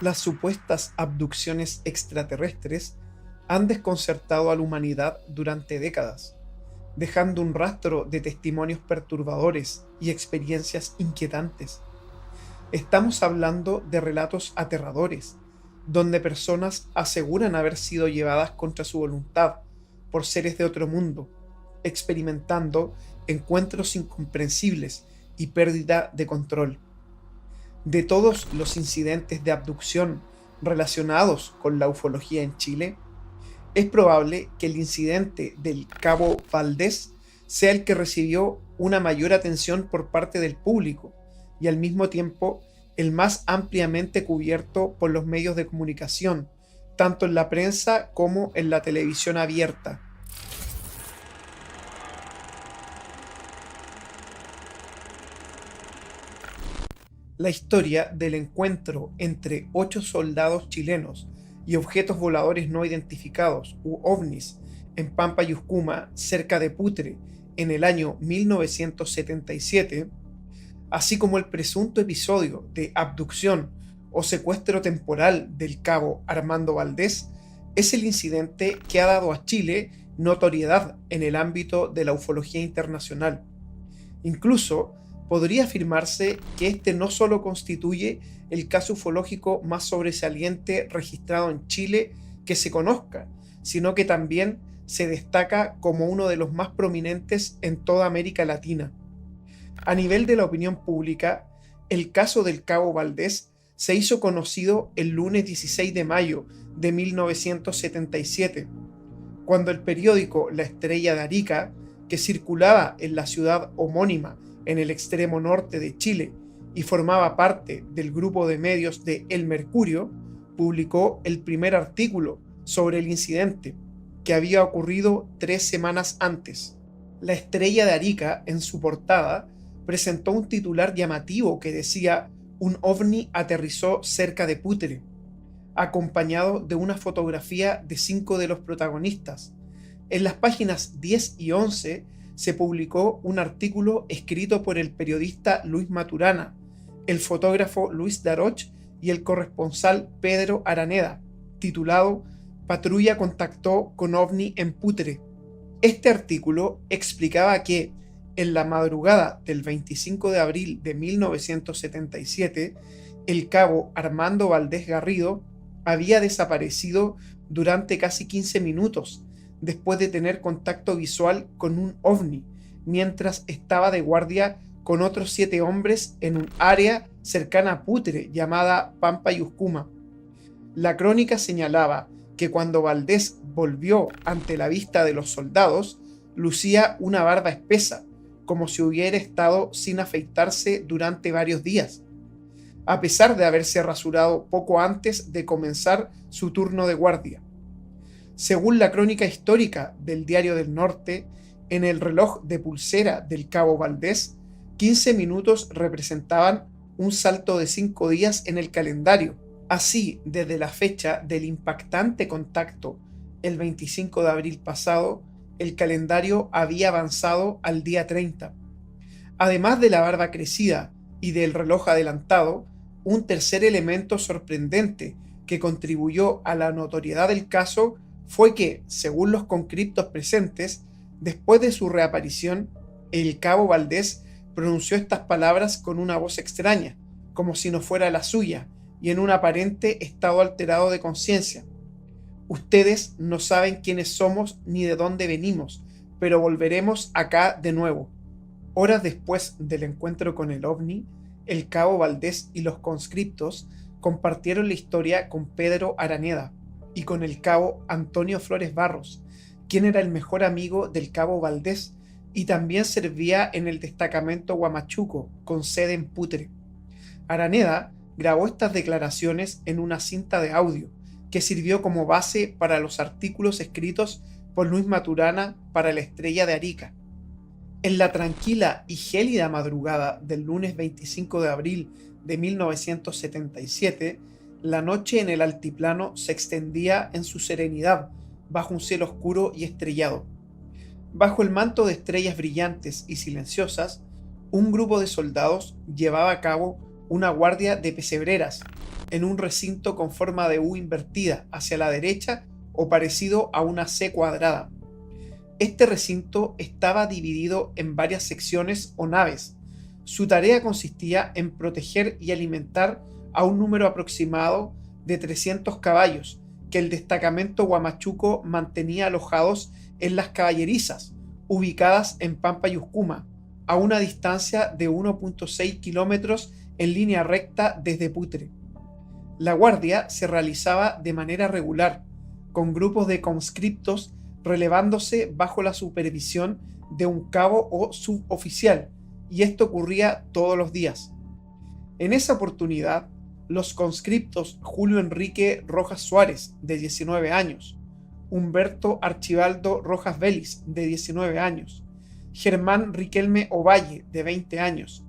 Las supuestas abducciones extraterrestres han desconcertado a la humanidad durante décadas, dejando un rastro de testimonios perturbadores y experiencias inquietantes. Estamos hablando de relatos aterradores, donde personas aseguran haber sido llevadas contra su voluntad por seres de otro mundo, experimentando encuentros incomprensibles y pérdida de control. De todos los incidentes de abducción relacionados con la ufología en Chile, es probable que el incidente del Cabo Valdés sea el que recibió una mayor atención por parte del público y al mismo tiempo el más ampliamente cubierto por los medios de comunicación, tanto en la prensa como en la televisión abierta. La historia del encuentro entre 8 soldados chilenos y objetos voladores no identificados, u ovnis, en Pampa Yuscuma, cerca de Putre, en el año 1977, así como el presunto episodio de abducción o secuestro temporal del cabo Armando Valdés, es el incidente que ha dado a Chile notoriedad en el ámbito de la ufología internacional. Incluso podría afirmarse que este no solo constituye el caso ufológico más sobresaliente registrado en Chile que se conozca, sino que también se destaca como uno de los más prominentes en toda América Latina. A nivel de la opinión pública, el caso del Cabo Valdés se hizo conocido el lunes 16 de mayo de 1977, cuando el periódico La Estrella de Arica, que circulaba en la ciudad homónima en el extremo norte de Chile y formaba parte del grupo de medios de El Mercurio, publicó el primer artículo sobre el incidente, que había ocurrido 3 semanas antes. La Estrella de Arica, en su portada, presentó un titular llamativo que decía: "Un ovni aterrizó cerca de Putre", acompañado de una fotografía de 5 de los protagonistas. En las páginas 10 y 11 se publicó un artículo escrito por el periodista Luis Maturana, el fotógrafo Luis Daroch y el corresponsal Pedro Araneda, titulado "Patrulla contactó con ovni en Putre". Este artículo explicaba que, en la madrugada del 25 de abril de 1977, el cabo Armando Valdés Garrido había desaparecido durante casi 15 minutos, después de tener contacto visual con un ovni, mientras estaba de guardia con otros 7 hombres en un área cercana a Putre llamada Pampa Yuscuma. La crónica señalaba que cuando Valdés volvió ante la vista de los soldados, lucía una barba espesa, como si hubiera estado sin afeitarse durante varios días, a pesar de haberse rasurado poco antes de comenzar su turno de guardia. Según la crónica histórica del Diario del Norte, en el reloj de pulsera del cabo Valdés, 15 minutos representaban un salto de 5 días en el calendario. Así, desde la fecha del impactante contacto, el 25 de abril pasado, el calendario había avanzado al día 30. Además de la barba crecida y del reloj adelantado, un tercer elemento sorprendente que contribuyó a la notoriedad del caso fue que, según los conscriptos presentes, después de su reaparición, el cabo Valdés pronunció estas palabras con una voz extraña, como si no fuera la suya, y en un aparente estado alterado de conciencia. "Ustedes no saben quiénes somos ni de dónde venimos, pero volveremos acá de nuevo". Horas después del encuentro con el ovni, el cabo Valdés y los conscriptos compartieron la historia con Pedro Araneda y con el cabo Antonio Flores Barros, quien era el mejor amigo del cabo Valdés y también servía en el destacamento Huamachuco, con sede en Putre. Araneda grabó estas declaraciones en una cinta de audio, que sirvió como base para los artículos escritos por Luis Maturana para La Estrella de Arica. En la tranquila y gélida madrugada del lunes 25 de abril de 1977, la noche en el altiplano se extendía en su serenidad, bajo un cielo oscuro y estrellado. Bajo el manto de estrellas brillantes y silenciosas, un grupo de soldados llevaba a cabo una guardia de pesebreras en un recinto con forma de U invertida hacia la derecha o parecido a una C cuadrada. Este recinto estaba dividido en varias secciones o naves. Su tarea consistía en proteger y alimentar a un número aproximado de 300 caballos que el destacamento Huamachuco mantenía alojados en las caballerizas, ubicadas en Pampa y Uscuma, a una distancia de 1,6 kilómetros en línea recta desde Putre. La guardia se realizaba de manera regular, con grupos de conscriptos relevándose bajo la supervisión de un cabo o suboficial, y esto ocurría todos los días. En esa oportunidad, los conscriptos Julio Enrique Rojas Suárez, de 19 años, Humberto Archibaldo Rojas Vélez, de 19 años, Germán Riquelme Ovalle, de 20 años,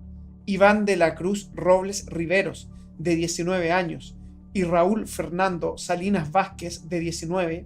Iván de la Cruz Robles Riveros, de 19 años, y Raúl Fernando Salinas Vázquez, de 19,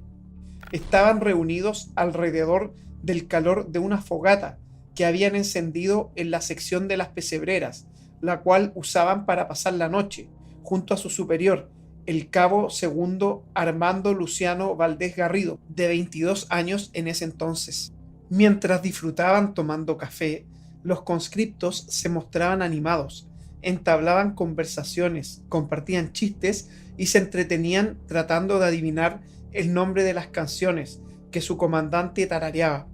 estaban reunidos alrededor del calor de una fogata que habían encendido en la sección de las pesebreras, la cual usaban para pasar la noche, junto a su superior, el cabo segundo Armando Luciano Valdés Garrido, de 22 años en ese entonces. Mientras disfrutaban tomando café, los conscriptos se mostraban animados, entablaban conversaciones, compartían chistes y se entretenían tratando de adivinar el nombre de las canciones que su comandante tarareaba.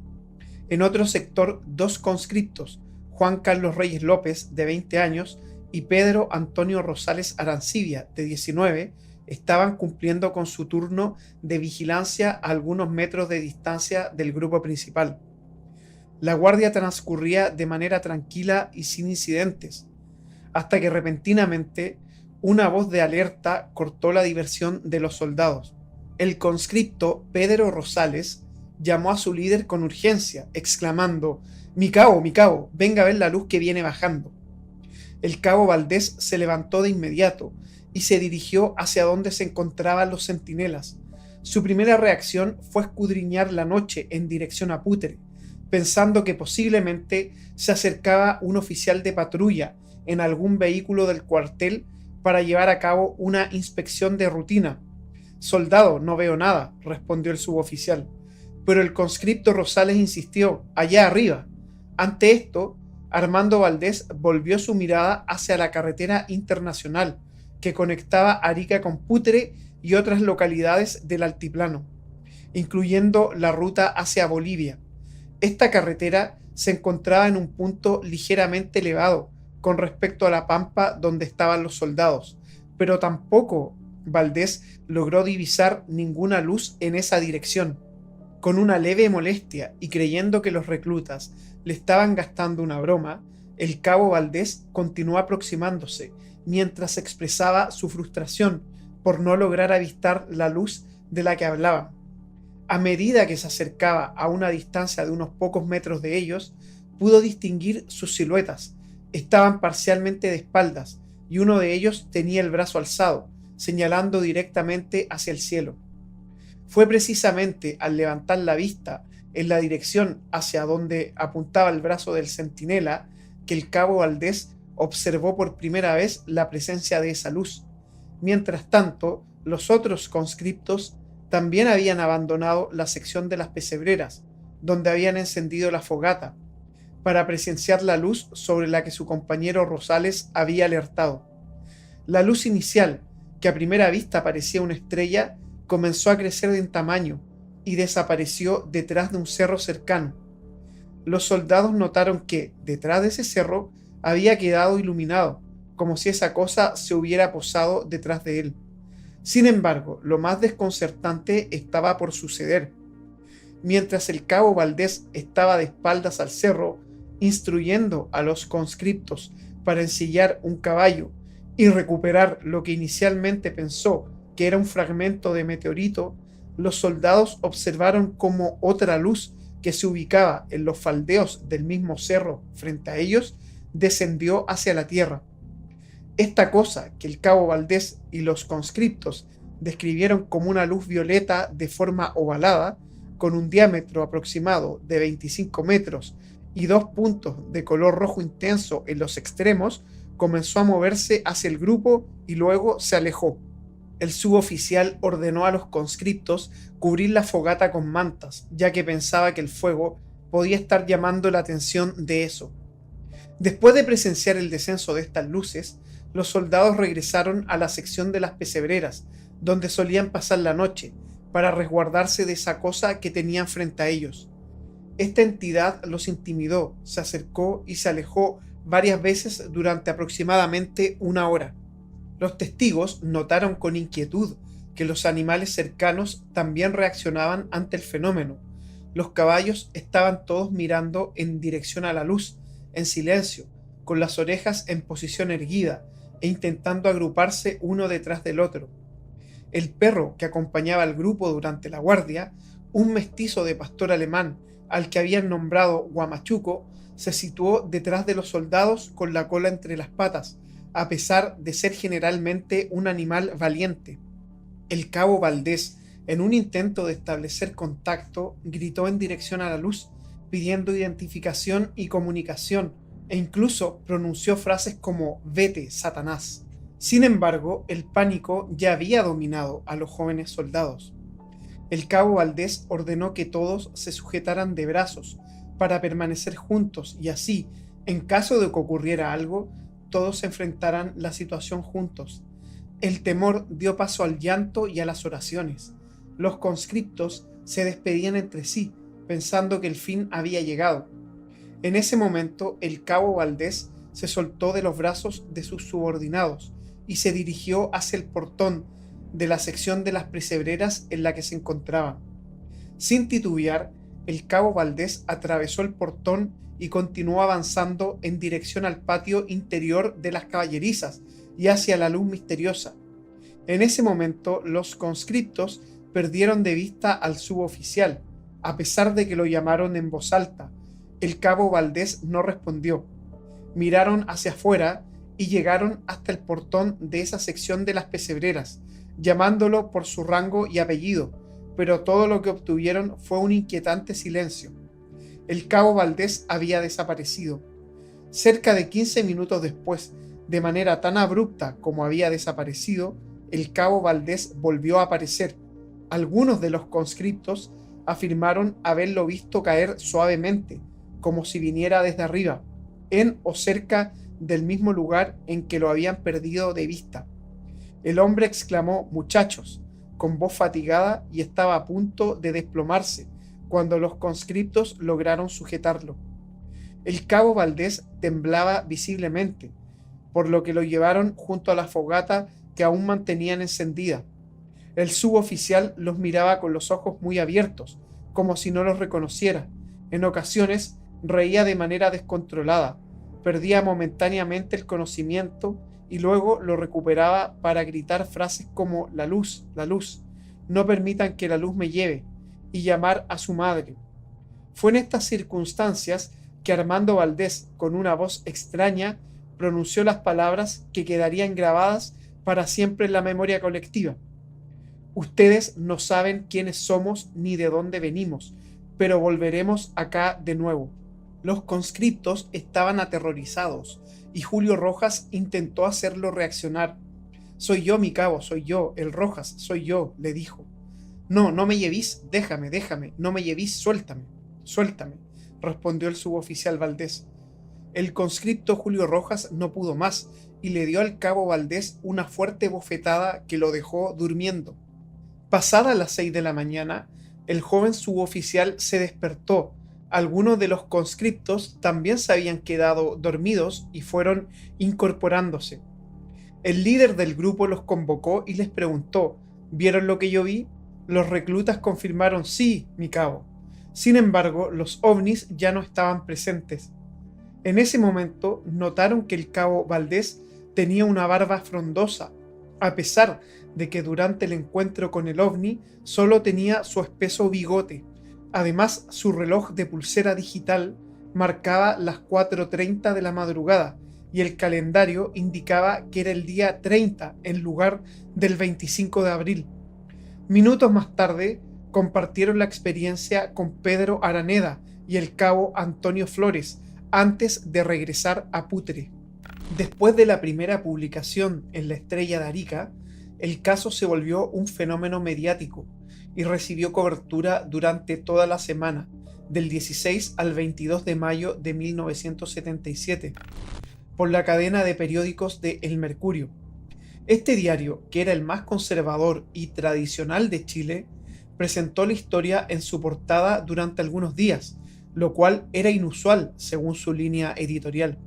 En otro sector, dos conscriptos, Juan Carlos Reyes López, de 20 años, y Pedro Antonio Rosales Arancibia, de 19, estaban cumpliendo con su turno de vigilancia a algunos metros de distancia del grupo principal. La guardia transcurría de manera tranquila y sin incidentes, hasta que repentinamente una voz de alerta cortó la diversión de los soldados. El conscripto Pedro Rosales llamó a su líder con urgencia, exclamando: mi cabo, venga a ver la luz que viene bajando». El cabo Valdés se levantó de inmediato y se dirigió hacia donde se encontraban los centinelas. Su primera reacción fue escudriñar la noche en dirección a Putre, pensando que posiblemente se acercaba un oficial de patrulla en algún vehículo del cuartel para llevar a cabo una inspección de rutina. «Soldado, no veo nada», respondió el suboficial. Pero el conscripto Rosales insistió: «allá arriba». Ante esto, Armando Valdés volvió su mirada hacia la carretera internacional que conectaba Arica con Putre y otras localidades del altiplano, incluyendo la ruta hacia Bolivia. Esta carretera se encontraba en un punto ligeramente elevado con respecto a la pampa donde estaban los soldados, pero tampoco Valdés logró divisar ninguna luz en esa dirección. Con una leve molestia y creyendo que los reclutas le estaban gastando una broma, el cabo Valdés continuó aproximándose mientras expresaba su frustración por no lograr avistar la luz de la que hablaban. A medida que se acercaba a una distancia de unos pocos metros de ellos, pudo distinguir sus siluetas. Estaban parcialmente de espaldas y uno de ellos tenía el brazo alzado, señalando directamente hacia el cielo. Fue precisamente al levantar la vista en la dirección hacia donde apuntaba el brazo del centinela que el cabo Valdés observó por primera vez la presencia de esa luz. Mientras tanto, los otros conscriptos también habían abandonado la sección de las pesebreras, donde habían encendido la fogata, para presenciar la luz sobre la que su compañero Rosales había alertado. La luz inicial, que a primera vista parecía una estrella, comenzó a crecer en tamaño y desapareció detrás de un cerro cercano. Los soldados notaron que, detrás de ese cerro, había quedado iluminado, como si esa cosa se hubiera posado detrás de él. Sin embargo, lo más desconcertante estaba por suceder. Mientras el cabo Valdés estaba de espaldas al cerro, instruyendo a los conscriptos para ensillar un caballo y recuperar lo que inicialmente pensó que era un fragmento de meteorito, los soldados observaron cómo otra luz que se ubicaba en los faldeos del mismo cerro frente a ellos descendió hacia la tierra. Esta cosa, que el cabo Valdés y los conscriptos describieron como una luz violeta de forma ovalada, con un diámetro aproximado de 25 metros y 2 puntos de color rojo intenso en los extremos, comenzó a moverse hacia el grupo y luego se alejó. El suboficial ordenó a los conscriptos cubrir la fogata con mantas, ya que pensaba que el fuego podía estar llamando la atención de eso. Después de presenciar el descenso de estas luces, los soldados regresaron a la sección de las pesebreras, donde solían pasar la noche, para resguardarse de esa cosa que tenían frente a ellos. Esta entidad los intimidó, se acercó y se alejó varias veces durante aproximadamente una hora. Los testigos notaron con inquietud que los animales cercanos también reaccionaban ante el fenómeno. Los caballos estaban todos mirando en dirección a la luz, en silencio, con las orejas en posición erguida e intentando agruparse uno detrás del otro. El perro que acompañaba al grupo durante la guardia, un mestizo de pastor alemán al que habían nombrado Guamachuco, se situó detrás de los soldados con la cola entre las patas, a pesar de ser generalmente un animal valiente. El cabo Valdés, en un intento de establecer contacto, gritó en dirección a la luz, pidiendo identificación y comunicación, e incluso pronunció frases como «Vete, Satanás». Sin embargo, el pánico ya había dominado a los jóvenes soldados. El cabo Valdés ordenó que todos se sujetaran de brazos para permanecer juntos y así, en caso de que ocurriera algo, todos enfrentaran la situación juntos. El temor dio paso al llanto y a las oraciones. Los conscriptos se despedían entre sí, pensando que el fin había llegado. En ese momento, el cabo Valdés se soltó de los brazos de sus subordinados y se dirigió hacia el portón de la sección de las pesebreras en la que se encontraba. Sin titubear, el cabo Valdés atravesó el portón y continuó avanzando en dirección al patio interior de las caballerizas y hacia la luz misteriosa. En ese momento, los conscriptos perdieron de vista al suboficial, a pesar de que lo llamaron en voz alta. El cabo Valdés no respondió. Miraron hacia afuera y llegaron hasta el portón de esa sección de las pesebreras, llamándolo por su rango y apellido, pero todo lo que obtuvieron fue un inquietante silencio. El cabo Valdés había desaparecido. Cerca de 15 minutos después, de manera tan abrupta como había desaparecido, el cabo Valdés volvió a aparecer. Algunos de los conscriptos afirmaron haberlo visto caer suavemente, como si viniera desde arriba, en o cerca del mismo lugar en que lo habían perdido de vista. El hombre exclamó «muchachos», con voz fatigada, y estaba a punto de desplomarse cuando los conscriptos lograron sujetarlo. El cabo Valdés temblaba visiblemente, por lo que lo llevaron junto a la fogata que aún mantenían encendida. El suboficial los miraba con los ojos muy abiertos, como si no los reconociera. En ocasiones reía de manera descontrolada, perdía momentáneamente el conocimiento y luego lo recuperaba para gritar frases como la luz, no permitan que la luz me lleve, y llamar a su madre. Fue en estas circunstancias que Armando Valdés, con una voz extraña, pronunció las palabras que quedarían grabadas para siempre en la memoria colectiva. Ustedes no saben quiénes somos ni de dónde venimos, pero volveremos acá de nuevo. Los conscriptos estaban aterrorizados y Julio Rojas intentó hacerlo reaccionar. «Soy yo, mi cabo, soy yo, el Rojas, soy yo», le dijo. «No, no me llevís, déjame, no me llevís, suéltame, respondió el suboficial Valdés. El conscripto Julio Rojas no pudo más y le dio al cabo Valdés una fuerte bofetada que lo dejó durmiendo. Pasadas las 6 de la mañana, el joven suboficial se despertó. Algunos de los conscriptos también se habían quedado dormidos y fueron incorporándose. El líder del grupo los convocó y les preguntó: «¿Vieron lo que yo vi?». Los reclutas confirmaron: «Sí, mi cabo». Sin embargo, los ovnis ya no estaban presentes. En ese momento notaron que el cabo Valdés tenía una barba frondosa, a pesar de que durante el encuentro con el ovni solo tenía su espeso bigote. Además, su reloj de pulsera digital marcaba las 4:30 de la madrugada y el calendario indicaba que era el día 30 en lugar del 25 de abril. Minutos más tarde, compartieron la experiencia con Pedro Araneda y el cabo Antonio Flores antes de regresar a Putre. Después de la primera publicación en La Estrella de Arica, el caso se volvió un fenómeno mediático y recibió cobertura durante toda la semana, del 16 al 22 de mayo de 1977, por la cadena de periódicos de El Mercurio. Este diario, que era el más conservador y tradicional de Chile, presentó la historia en su portada durante algunos días, lo cual era inusual según su línea editorial.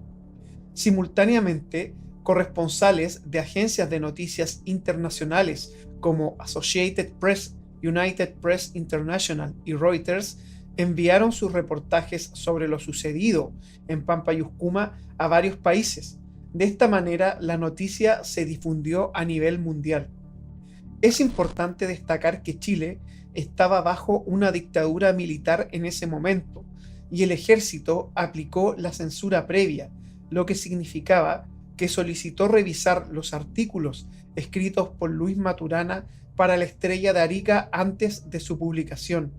Simultáneamente, corresponsales de agencias de noticias internacionales como Associated Press, United Press International y Reuters enviaron sus reportajes sobre lo sucedido en Pampayuscuma a varios países. De esta manera, la noticia se difundió a nivel mundial. Es importante destacar que Chile estaba bajo una dictadura militar en ese momento y el ejército aplicó la censura previa, lo que significaba que solicitó revisar los artículos escritos por Luis Maturana para La Estrella de Arica antes de su publicación.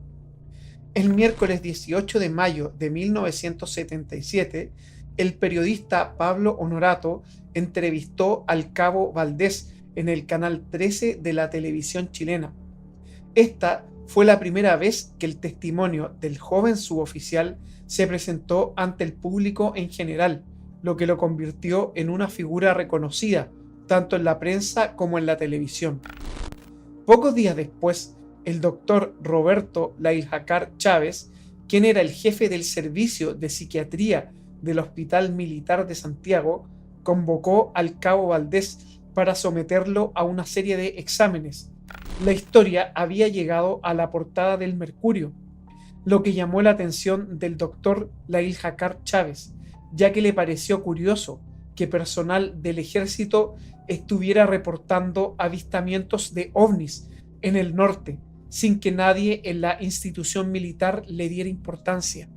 El miércoles 18 de mayo de 1977, el periodista Pablo Honorato entrevistó al cabo Valdés en el canal 13 de la televisión chilena. Esta fue la primera vez que el testimonio del joven suboficial se presentó ante el público en general, lo que lo convirtió en una figura reconocida tanto en la prensa como en la televisión. Pocos días después, el doctor Roberto Lailjacar Chávez, quien era el jefe del servicio de psiquiatría del Hospital Militar de Santiago, convocó al cabo Valdés para someterlo a una serie de exámenes. La historia había llegado a la portada del Mercurio, lo que llamó la atención del doctor Lailjacar Chávez, ya que le pareció curioso que personal del ejército estuviera reportando avistamientos de ovnis en el norte, sin que nadie en la institución militar le diera importancia.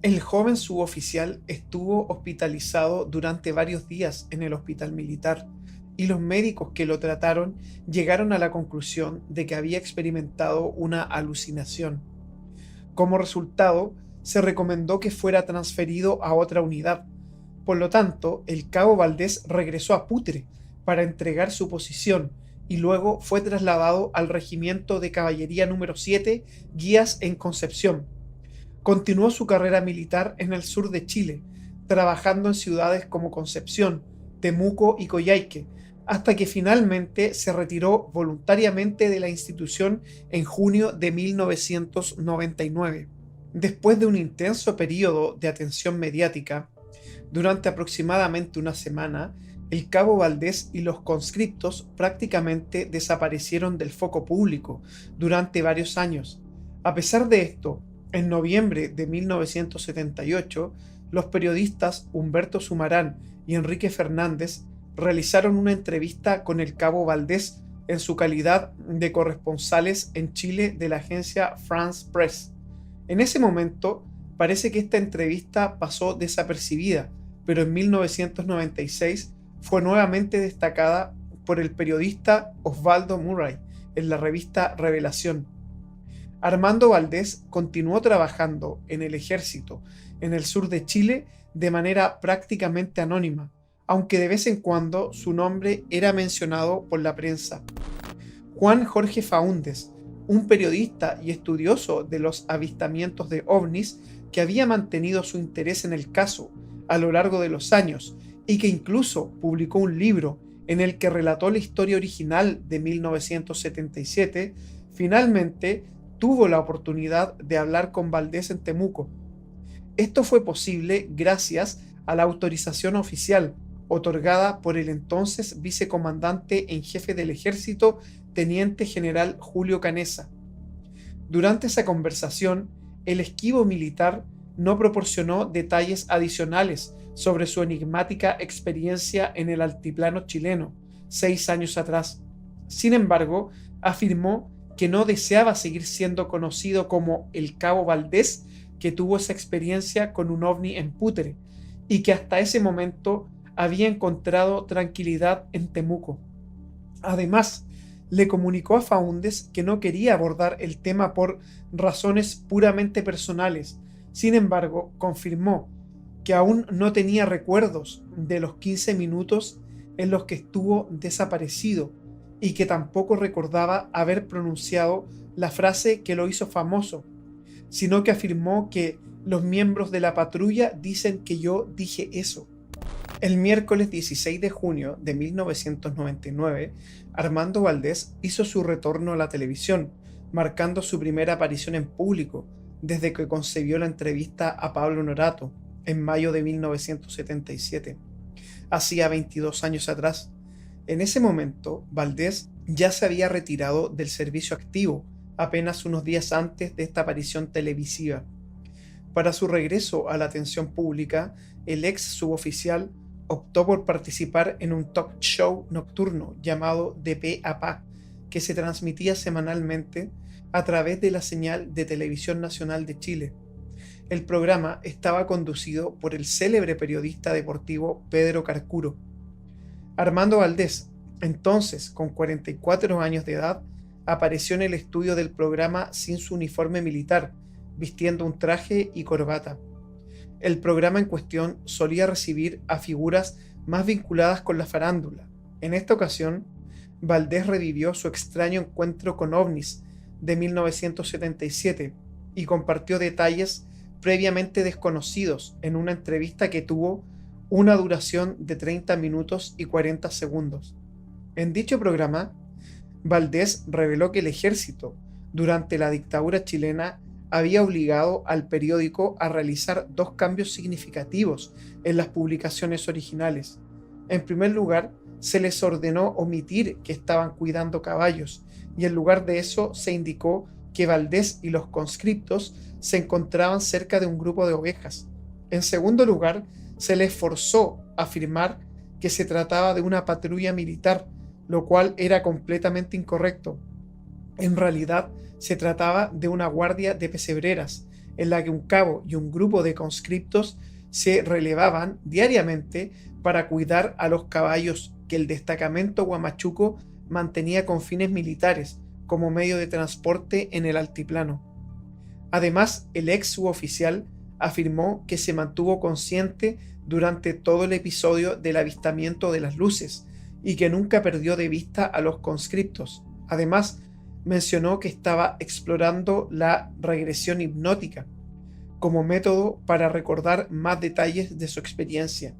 El joven suboficial estuvo hospitalizado durante varios días en el hospital militar, y los médicos que lo trataron llegaron a la conclusión de que había experimentado una alucinación. Como resultado, se recomendó que fuera transferido a otra unidad. Por lo tanto, el cabo Valdés regresó a Putre para entregar su posición y luego fue trasladado al Regimiento de Caballería número 7, Guías en Concepción. Continuó su carrera militar en el sur de Chile, trabajando en ciudades como Concepción, Temuco y Coyhaique, hasta que finalmente se retiró voluntariamente de la institución en junio de 1999. Después de un intenso periodo de atención mediática, durante aproximadamente una semana, el cabo Valdés y los conscriptos prácticamente desaparecieron del foco público durante varios años. A pesar de esto, en noviembre de 1978, los periodistas Humberto Sumarán y Enrique Fernández realizaron una entrevista con el cabo Valdés en su calidad de corresponsales en Chile de la agencia France Press. En ese momento, parece que esta entrevista pasó desapercibida, pero en 1996 fue nuevamente destacada por el periodista Osvaldo Murray en la revista Revelación. Armando Valdés continuó trabajando en el ejército en el sur de Chile de manera prácticamente anónima, aunque de vez en cuando su nombre era mencionado por la prensa. Juan Jorge Faúndez, un periodista y estudioso de los avistamientos de ovnis que había mantenido su interés en el caso a lo largo de los años y que incluso publicó un libro en el que relató la historia original de 1977, finalmente tuvo la oportunidad de hablar con Valdés en Temuco. Esto fue posible gracias a la autorización oficial otorgada por el entonces vicecomandante en jefe del ejército, teniente general Julio Canessa. Durante esa conversación, el esquivo militar no proporcionó detalles adicionales sobre su enigmática experiencia en el altiplano chileno, 6 años atrás. Sin embargo, afirmó que no deseaba seguir siendo conocido como el cabo Valdés, que tuvo esa experiencia con un ovni en Putre, y que hasta ese momento había encontrado tranquilidad en Temuco. Además, le comunicó a Faúndez que no quería abordar el tema por razones puramente personales. Sin embargo, confirmó que aún no tenía recuerdos de los 15 minutos en los que estuvo desaparecido y que tampoco recordaba haber pronunciado la frase que lo hizo famoso, sino que afirmó que los miembros de la patrulla dicen que yo dije eso. El miércoles 16 de junio de 1999, Armando Valdés hizo su retorno a la televisión, marcando su primera aparición en público desde que concedió la entrevista a Pablo Norato en mayo de 1977, hacía 22 años atrás. En ese momento, Valdés ya se había retirado del servicio activo apenas unos días antes de esta aparición televisiva. Para su regreso a la atención pública, el ex suboficial optó por participar en un talk show nocturno llamado De Pe a Pa, que se transmitía semanalmente a través de la señal de Televisión Nacional de Chile. El programa estaba conducido por el célebre periodista deportivo Pedro Carcuro. Armando Valdés, entonces con 44 años de edad, apareció en el estudio del programa sin su uniforme militar, vistiendo un traje y corbata. El programa en cuestión solía recibir a figuras más vinculadas con la farándula. En esta ocasión, Valdés revivió su extraño encuentro con ovnis de 1977 y compartió detalles previamente desconocidos en una entrevista que tuvo una duración de 30 minutos y 40 segundos. En dicho programa, Valdés reveló que el ejército, durante la dictadura chilena, había obligado al periódico a realizar dos cambios significativos en las publicaciones originales. En primer lugar, se les ordenó omitir que estaban cuidando caballos, y en lugar de eso se indicó que Valdés y los conscriptos se encontraban cerca de un grupo de ovejas. En segundo lugar, se les forzó a afirmar que se trataba de una patrulla militar, lo cual era completamente incorrecto. En realidad, se trataba de una guardia de pesebreras, en la que un cabo y un grupo de conscriptos se relevaban diariamente para cuidar a los caballos que el destacamento Huamachuco mantenía con fines militares como medio de transporte en el altiplano. Además, el ex suboficial afirmó que se mantuvo consciente durante todo el episodio del avistamiento de las luces y que nunca perdió de vista a los conscriptos. Además, mencionó que estaba explorando la regresión hipnótica como método para recordar más detalles de su experiencia.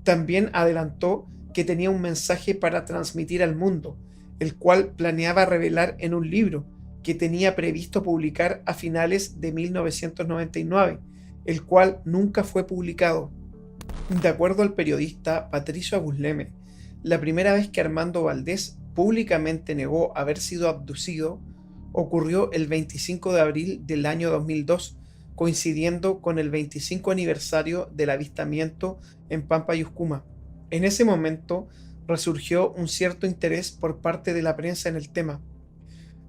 También adelantó que tenía un mensaje para transmitir al mundo, el cual planeaba revelar en un libro que tenía previsto publicar a finales de 1999, el cual nunca fue publicado. De acuerdo al periodista Patricio Abusleme, la primera vez que Armando Valdés públicamente negó haber sido abducido ocurrió el 25 de abril del año 2002, coincidiendo con el 25 aniversario del avistamiento en Pampa y Uscuma. En ese momento resurgió un cierto interés por parte de la prensa en el tema.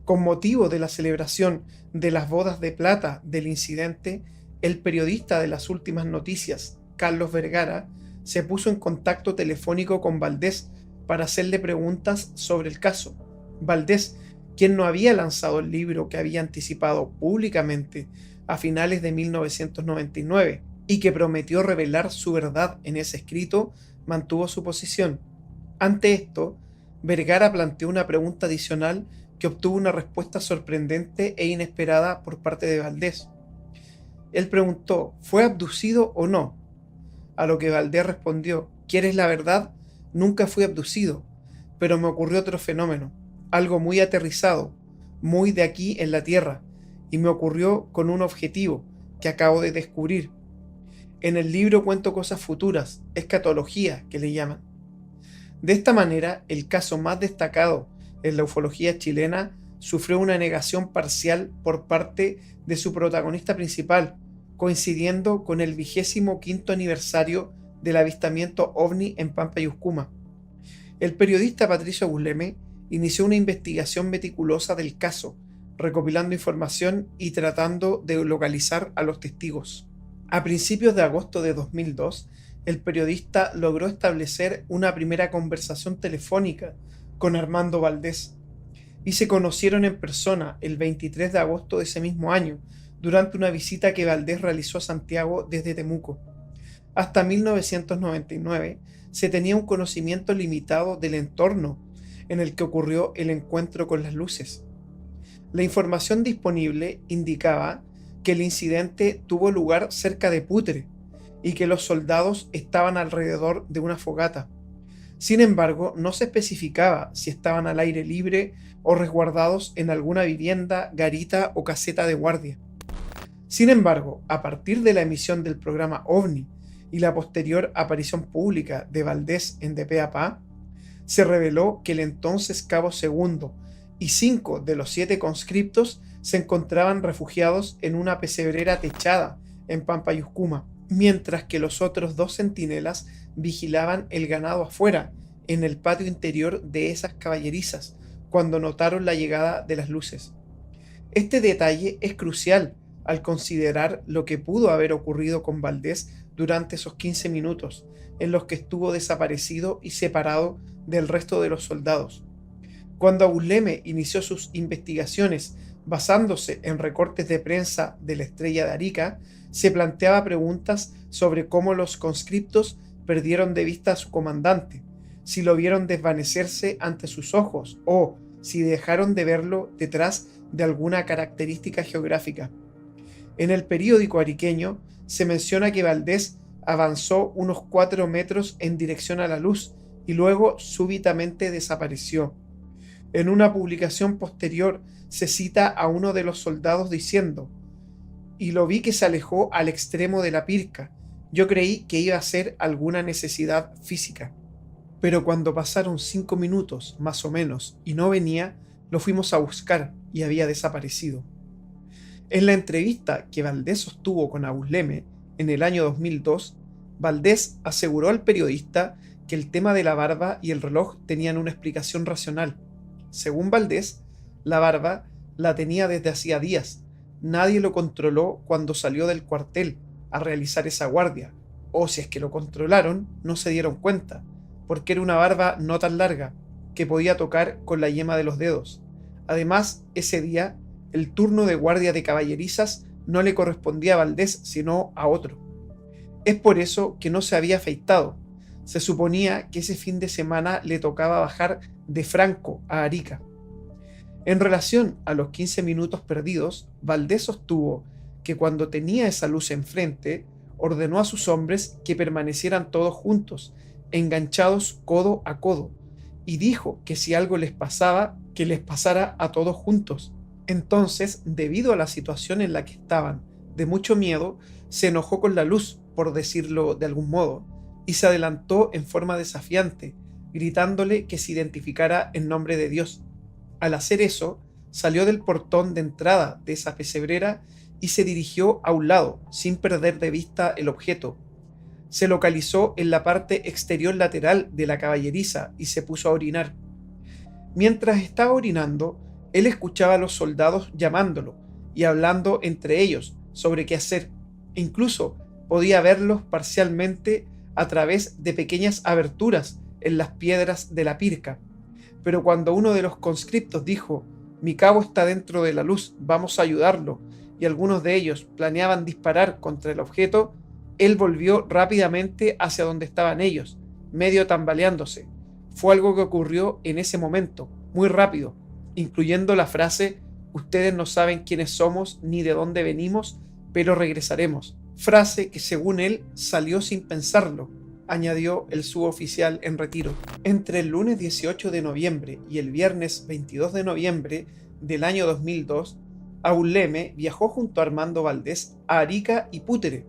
Con motivo de la celebración de las bodas de plata del incidente, el periodista de las últimas noticias, Carlos Vergara, se puso en contacto telefónico con Valdés para hacerle preguntas sobre el caso. Valdés, quien no había lanzado el libro que había anticipado públicamente a finales de 1999 y que prometió revelar su verdad en ese escrito, mantuvo su posición. Ante esto, Vergara planteó una pregunta adicional que obtuvo una respuesta sorprendente e inesperada por parte de Valdés. Él preguntó, ¿fue abducido o no? A lo que Valdés respondió, ¿quieres la verdad? Nunca fui abducido, pero me ocurrió otro fenómeno, algo muy aterrizado, muy de aquí en la Tierra, y me ocurrió con un objetivo que acabo de descubrir. En el libro cuento cosas futuras, escatología que le llaman. De esta manera, el caso más destacado en la ufología chilena sufrió una negación parcial por parte de su protagonista principal, coincidiendo con el 25º aniversario del avistamiento ovni en Pampa y Uscuma. El periodista Patricio Abusleme inició una investigación meticulosa del caso, recopilando información y tratando de localizar a los testigos. A principios de agosto de 2002, el periodista logró establecer una primera conversación telefónica con Armando Valdés y se conocieron en persona el 23 de agosto de ese mismo año, durante una visita que Valdés realizó a Santiago desde Temuco. Hasta 1999 se tenía un conocimiento limitado del entorno en el que ocurrió el encuentro con las luces. La información disponible indicaba que el incidente tuvo lugar cerca de Putre y que los soldados estaban alrededor de una fogata. Sin embargo, no se especificaba si estaban al aire libre o resguardados en alguna vivienda, garita o caseta de guardia. Sin embargo, a partir de la emisión del programa OVNI y la posterior aparición pública de Valdés en De Pe a Pa, se reveló que el entonces cabo segundo y 5 de los 7 conscriptos se encontraban refugiados en una pesebrera techada en Pampa Yuscuma, mientras que los otros 2 centinelas vigilaban el ganado afuera, en el patio interior de esas caballerizas, cuando notaron la llegada de las luces. Este detalle es crucial al considerar lo que pudo haber ocurrido con Valdés durante esos 15 minutos, en los que estuvo desaparecido y separado del resto de los soldados. Cuando Abusleme inició sus investigaciones basándose en recortes de prensa de la Estrella de Arica, se planteaba preguntas sobre cómo los conscriptos perdieron de vista a su comandante, si lo vieron desvanecerse ante sus ojos o si dejaron de verlo detrás de alguna característica geográfica. En el periódico ariqueño se menciona que Valdés avanzó unos 4 metros en dirección a la luz y luego súbitamente desapareció. En una publicación posterior se cita a uno de los soldados diciendo: "Y lo vi que se alejó al extremo de la pirca. Yo creí que iba a ser alguna necesidad física. Pero cuando pasaron 5 minutos, más o menos, y no venía, lo fuimos a buscar y había desaparecido". En la entrevista que Valdés sostuvo con Abusleme en el año 2002, Valdés aseguró al periodista que el tema de la barba y el reloj tenían una explicación racional. Según Valdés, la barba la tenía desde hacía días. Nadie lo controló cuando salió del cuartel a realizar esa guardia, o si es que lo controlaron, no se dieron cuenta, porque era una barba no tan larga, que podía tocar con la yema de los dedos. Además, ese día, el turno de guardia de caballerizas no le correspondía a Valdés, sino a otro. Es por eso que no se había afeitado. Se suponía que ese fin de semana le tocaba bajar de Franco a Arica. En relación a los 15 minutos perdidos, Valdés sostuvo que cuando tenía esa luz enfrente, ordenó a sus hombres que permanecieran todos juntos, enganchados codo a codo, y dijo que si algo les pasaba, que les pasara a todos juntos. Entonces, debido a la situación en la que estaban, de mucho miedo, se enojó con la luz, por decirlo de algún modo, y se adelantó en forma desafiante, gritándole que se identificara en nombre de Dios. Al hacer eso, salió del portón de entrada de esa pesebrera y se dirigió a un lado, sin perder de vista el objeto. Se localizó en la parte exterior lateral de la caballeriza y se puso a orinar. Mientras estaba orinando, él escuchaba a los soldados llamándolo y hablando entre ellos sobre qué hacer. Incluso podía verlos parcialmente a través de pequeñas aberturas en las piedras de la pirca. Pero cuando uno de los conscriptos dijo: "Mi cabo está dentro de la luz, vamos a ayudarlo", y algunos de ellos planeaban disparar contra el objeto, él volvió rápidamente hacia donde estaban ellos, medio tambaleándose. Fue algo que ocurrió en ese momento, muy rápido, incluyendo la frase: "Ustedes no saben quiénes somos ni de dónde venimos, pero regresaremos", frase que según él salió sin pensarlo, añadió el suboficial en retiro. Entre el lunes 18 de noviembre y el viernes 22 de noviembre del año 2002, Abusleme viajó junto a Armando Valdés a Arica y Putre,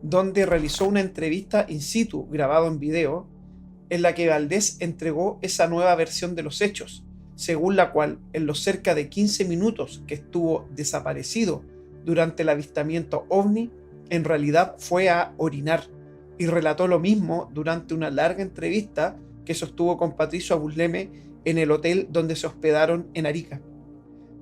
donde realizó una entrevista in situ grabado en video, en la que Valdés entregó esa nueva versión de los hechos, según la cual en los cerca de 15 minutos que estuvo desaparecido durante el avistamiento OVNI, en realidad fue a orinar, y relató lo mismo durante una larga entrevista que sostuvo con Patricio Abusleme en el hotel donde se hospedaron en Arica.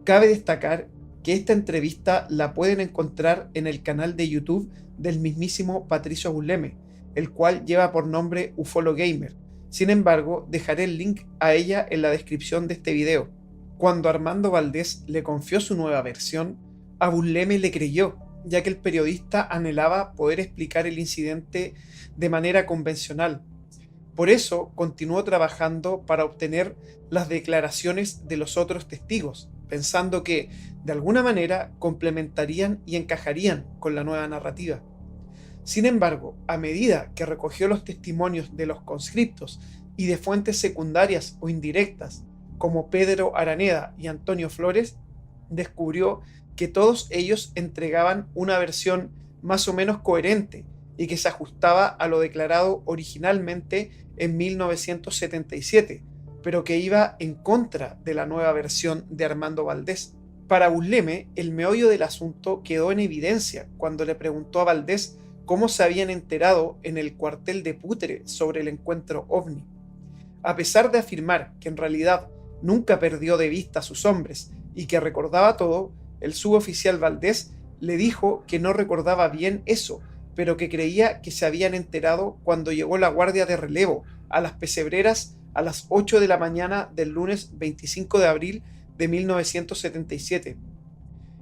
Cabe destacar que esta entrevista la pueden encontrar en el canal de YouTube del mismísimo Patricio Abusleme, el cual lleva por nombre Ufolo Gamer. Sin embargo, dejaré el link a ella en la descripción de este video. Cuando Armando Valdés le confió su nueva versión, Abusleme le creyó ya que el periodista anhelaba poder explicar el incidente de manera convencional. Por eso continuó trabajando para obtener las declaraciones de los otros testigos, pensando que, de alguna manera, complementarían y encajarían con la nueva narrativa. Sin embargo, a medida que recogió los testimonios de los conscriptos y de fuentes secundarias o indirectas, como Pedro Araneda y Antonio Flores, descubrió que todos ellos entregaban una versión más o menos coherente y que se ajustaba a lo declarado originalmente en 1977, pero que iba en contra de la nueva versión de Armando Valdés. Para Busleme, el meollo del asunto quedó en evidencia cuando le preguntó a Valdés cómo se habían enterado en el cuartel de Putre sobre el encuentro ovni. A pesar de afirmar que en realidad nunca perdió de vista a sus hombres y que recordaba todo, el suboficial Valdés le dijo que no recordaba bien eso, pero que creía que se habían enterado cuando llegó la guardia de relevo a las pesebreras a las 8 de la mañana del lunes 25 de abril de 1977.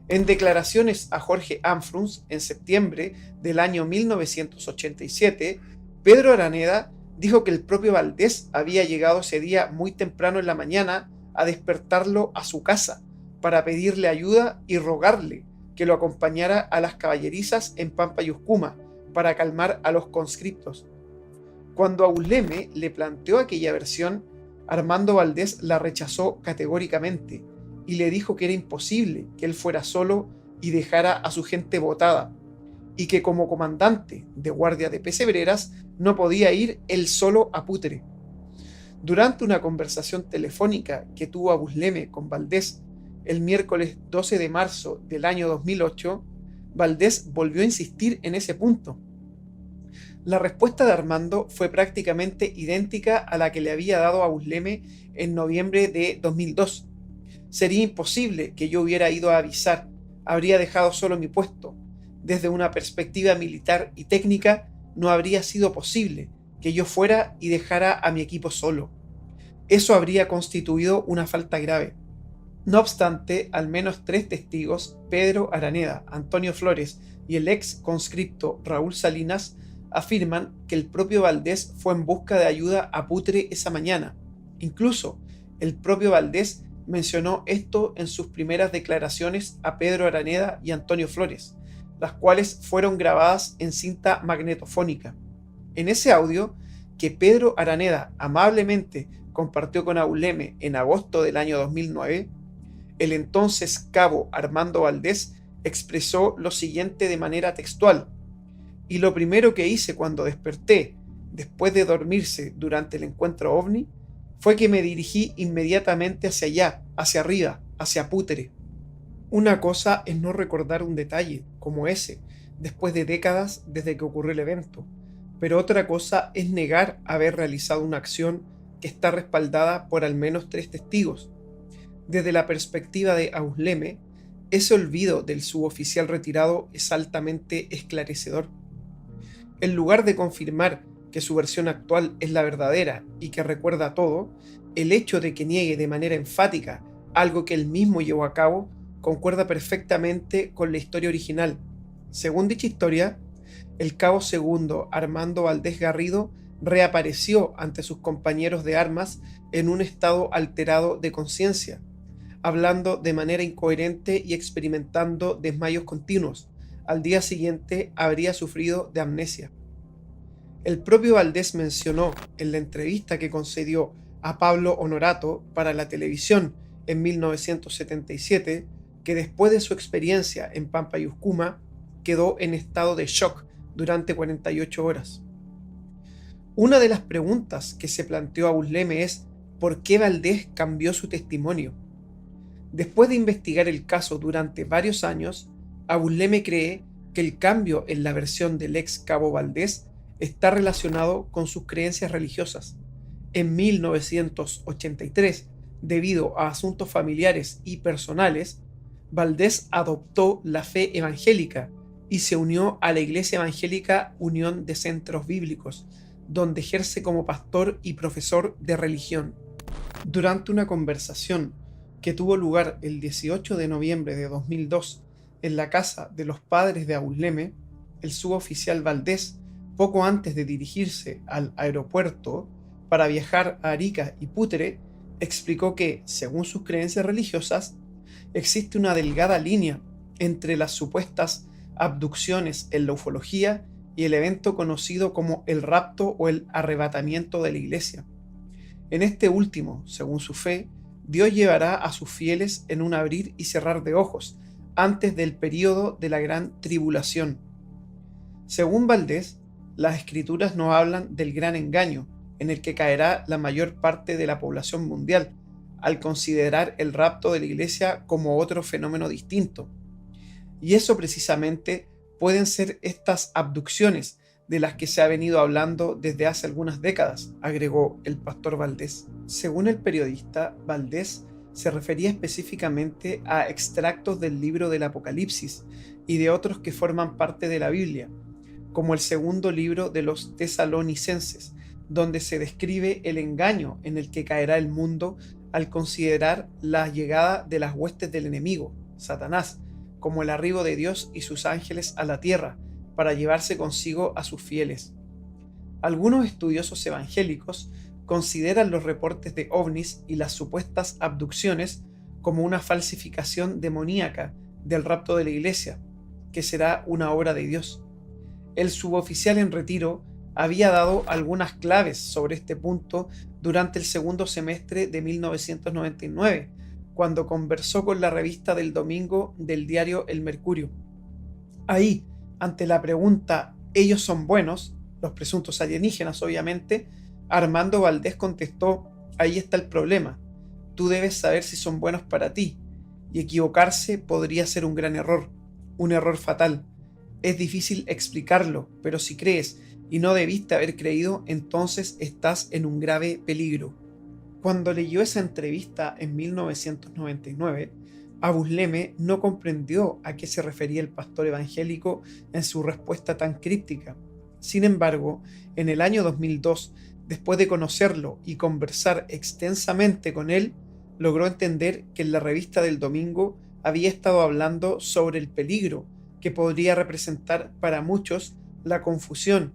En declaraciones a Jorge Amfruns en septiembre del año 1987, Pedro Araneda dijo que el propio Valdés había llegado ese día muy temprano en la mañana a despertarlo a su casa para pedirle ayuda y rogarle que lo acompañara a las caballerizas en Pampa y Uscuma para calmar a los conscriptos. Cuando a Busleme le planteó aquella versión, Armando Valdés la rechazó categóricamente y le dijo que era imposible que él fuera solo y dejara a su gente botada, y que como comandante de guardia de pesebreras no podía ir él solo a Putre. Durante una conversación telefónica que tuvo a Busleme con Valdés el miércoles 12 de marzo del año 2008, Valdés volvió a insistir en ese punto. La respuesta de Armando fue prácticamente idéntica a la que le había dado a Busleme en noviembre de 2002. Sería imposible que yo hubiera ido a avisar, habría dejado solo mi puesto. Desde una perspectiva militar y técnica, no habría sido posible que yo fuera y dejara a mi equipo solo. Eso habría constituido una falta grave. No obstante, al menos 3 testigos, Pedro Araneda, Antonio Flores y el ex conscripto Raúl Salinas, afirman que el propio Valdés fue en busca de ayuda a Putre esa mañana. Incluso, el propio Valdés mencionó esto en sus primeras declaraciones a Pedro Araneda y Antonio Flores, las cuales fueron grabadas en cinta magnetofónica. En ese audio, que Pedro Araneda amablemente compartió con Busleme en agosto del año 2009, el entonces cabo Armando Valdés expresó lo siguiente de manera textual: "Y lo primero que hice cuando desperté, después de dormirse durante el encuentro ovni, fue que me dirigí inmediatamente hacia allá, hacia arriba, hacia Putre". Una cosa es no recordar un detalle como ese, después de décadas desde que ocurrió el evento, pero otra cosa es negar haber realizado una acción que está respaldada por al menos 3 testigos. Desde la perspectiva de Busleme, ese olvido del suboficial retirado es altamente esclarecedor. En lugar de confirmar que su versión actual es la verdadera y que recuerda todo, el hecho de que niegue de manera enfática algo que él mismo llevó a cabo concuerda perfectamente con la historia original. Según dicha historia, el cabo segundo Armando Valdés Garrido reapareció ante sus compañeros de armas en un estado alterado de conciencia, hablando de manera incoherente y experimentando desmayos continuos. Al día siguiente habría sufrido de amnesia. El propio Valdés mencionó en la entrevista que concedió a Pablo Honorato para la televisión en 1977 que después de su experiencia en Pampa y Uscuma quedó en estado de shock durante 48 horas. Una de las preguntas que se planteó a Busleme es ¿por qué Valdés cambió su testimonio? Después de investigar el caso durante varios años, Busleme cree que el cambio en la versión del ex cabo Valdés está relacionado con sus creencias religiosas. En 1983, debido a asuntos familiares y personales, Valdés adoptó la fe evangélica y se unió a la Iglesia Evangélica Unión de Centros Bíblicos, donde ejerce como pastor y profesor de religión. Durante una conversación que tuvo lugar el 18 de noviembre de 2002 En la casa de los padres de Abusleme, el suboficial Valdés, poco antes de dirigirse al aeropuerto para viajar a Arica y Putre, explicó que, según sus creencias religiosas, existe una delgada línea entre las supuestas abducciones en la ufología y el evento conocido como el rapto o el arrebatamiento de la iglesia. En este último, según su fe, Dios llevará a sus fieles en un abrir y cerrar de ojos, antes del período de la gran tribulación. Según Valdés, las escrituras no hablan del gran engaño, en el que caerá la mayor parte de la población mundial, al considerar el rapto de la iglesia como otro fenómeno distinto. Y eso precisamente pueden ser estas abducciones de las que se ha venido hablando desde hace algunas décadas, agregó el pastor Valdés. Según el periodista, Valdés se refería específicamente a extractos del libro del Apocalipsis y de otros que forman parte de la Biblia, como el segundo libro de los Tesalonicenses, donde se describe el engaño en el que caerá el mundo al considerar la llegada de las huestes del enemigo, Satanás, como el arribo de Dios y sus ángeles a la tierra, para llevarse consigo a sus fieles. Algunos estudiosos evangélicos consideran los reportes de ovnis y las supuestas abducciones como una falsificación demoníaca del rapto de la iglesia, que será una obra de Dios. El suboficial en retiro había dado algunas claves sobre este punto durante el segundo semestre de 1999, cuando conversó con la revista del domingo del diario El Mercurio. Ahí, ante la pregunta ¿ellos son buenos?, los presuntos alienígenas obviamente, Armando Valdés contestó: ahí está el problema, tú debes saber si son buenos para ti, y equivocarse podría ser un gran error, un error fatal. Es difícil explicarlo, pero si crees y no debiste haber creído, entonces estás en un grave peligro. Cuando leyó esa entrevista en 1999, Abusleme no comprendió a qué se refería el pastor evangélico en su respuesta tan críptica. Sin embargo, en el año 2002, después de conocerlo y conversar extensamente con él, logró entender que en la revista del domingo había estado hablando sobre el peligro que podría representar para muchos la confusión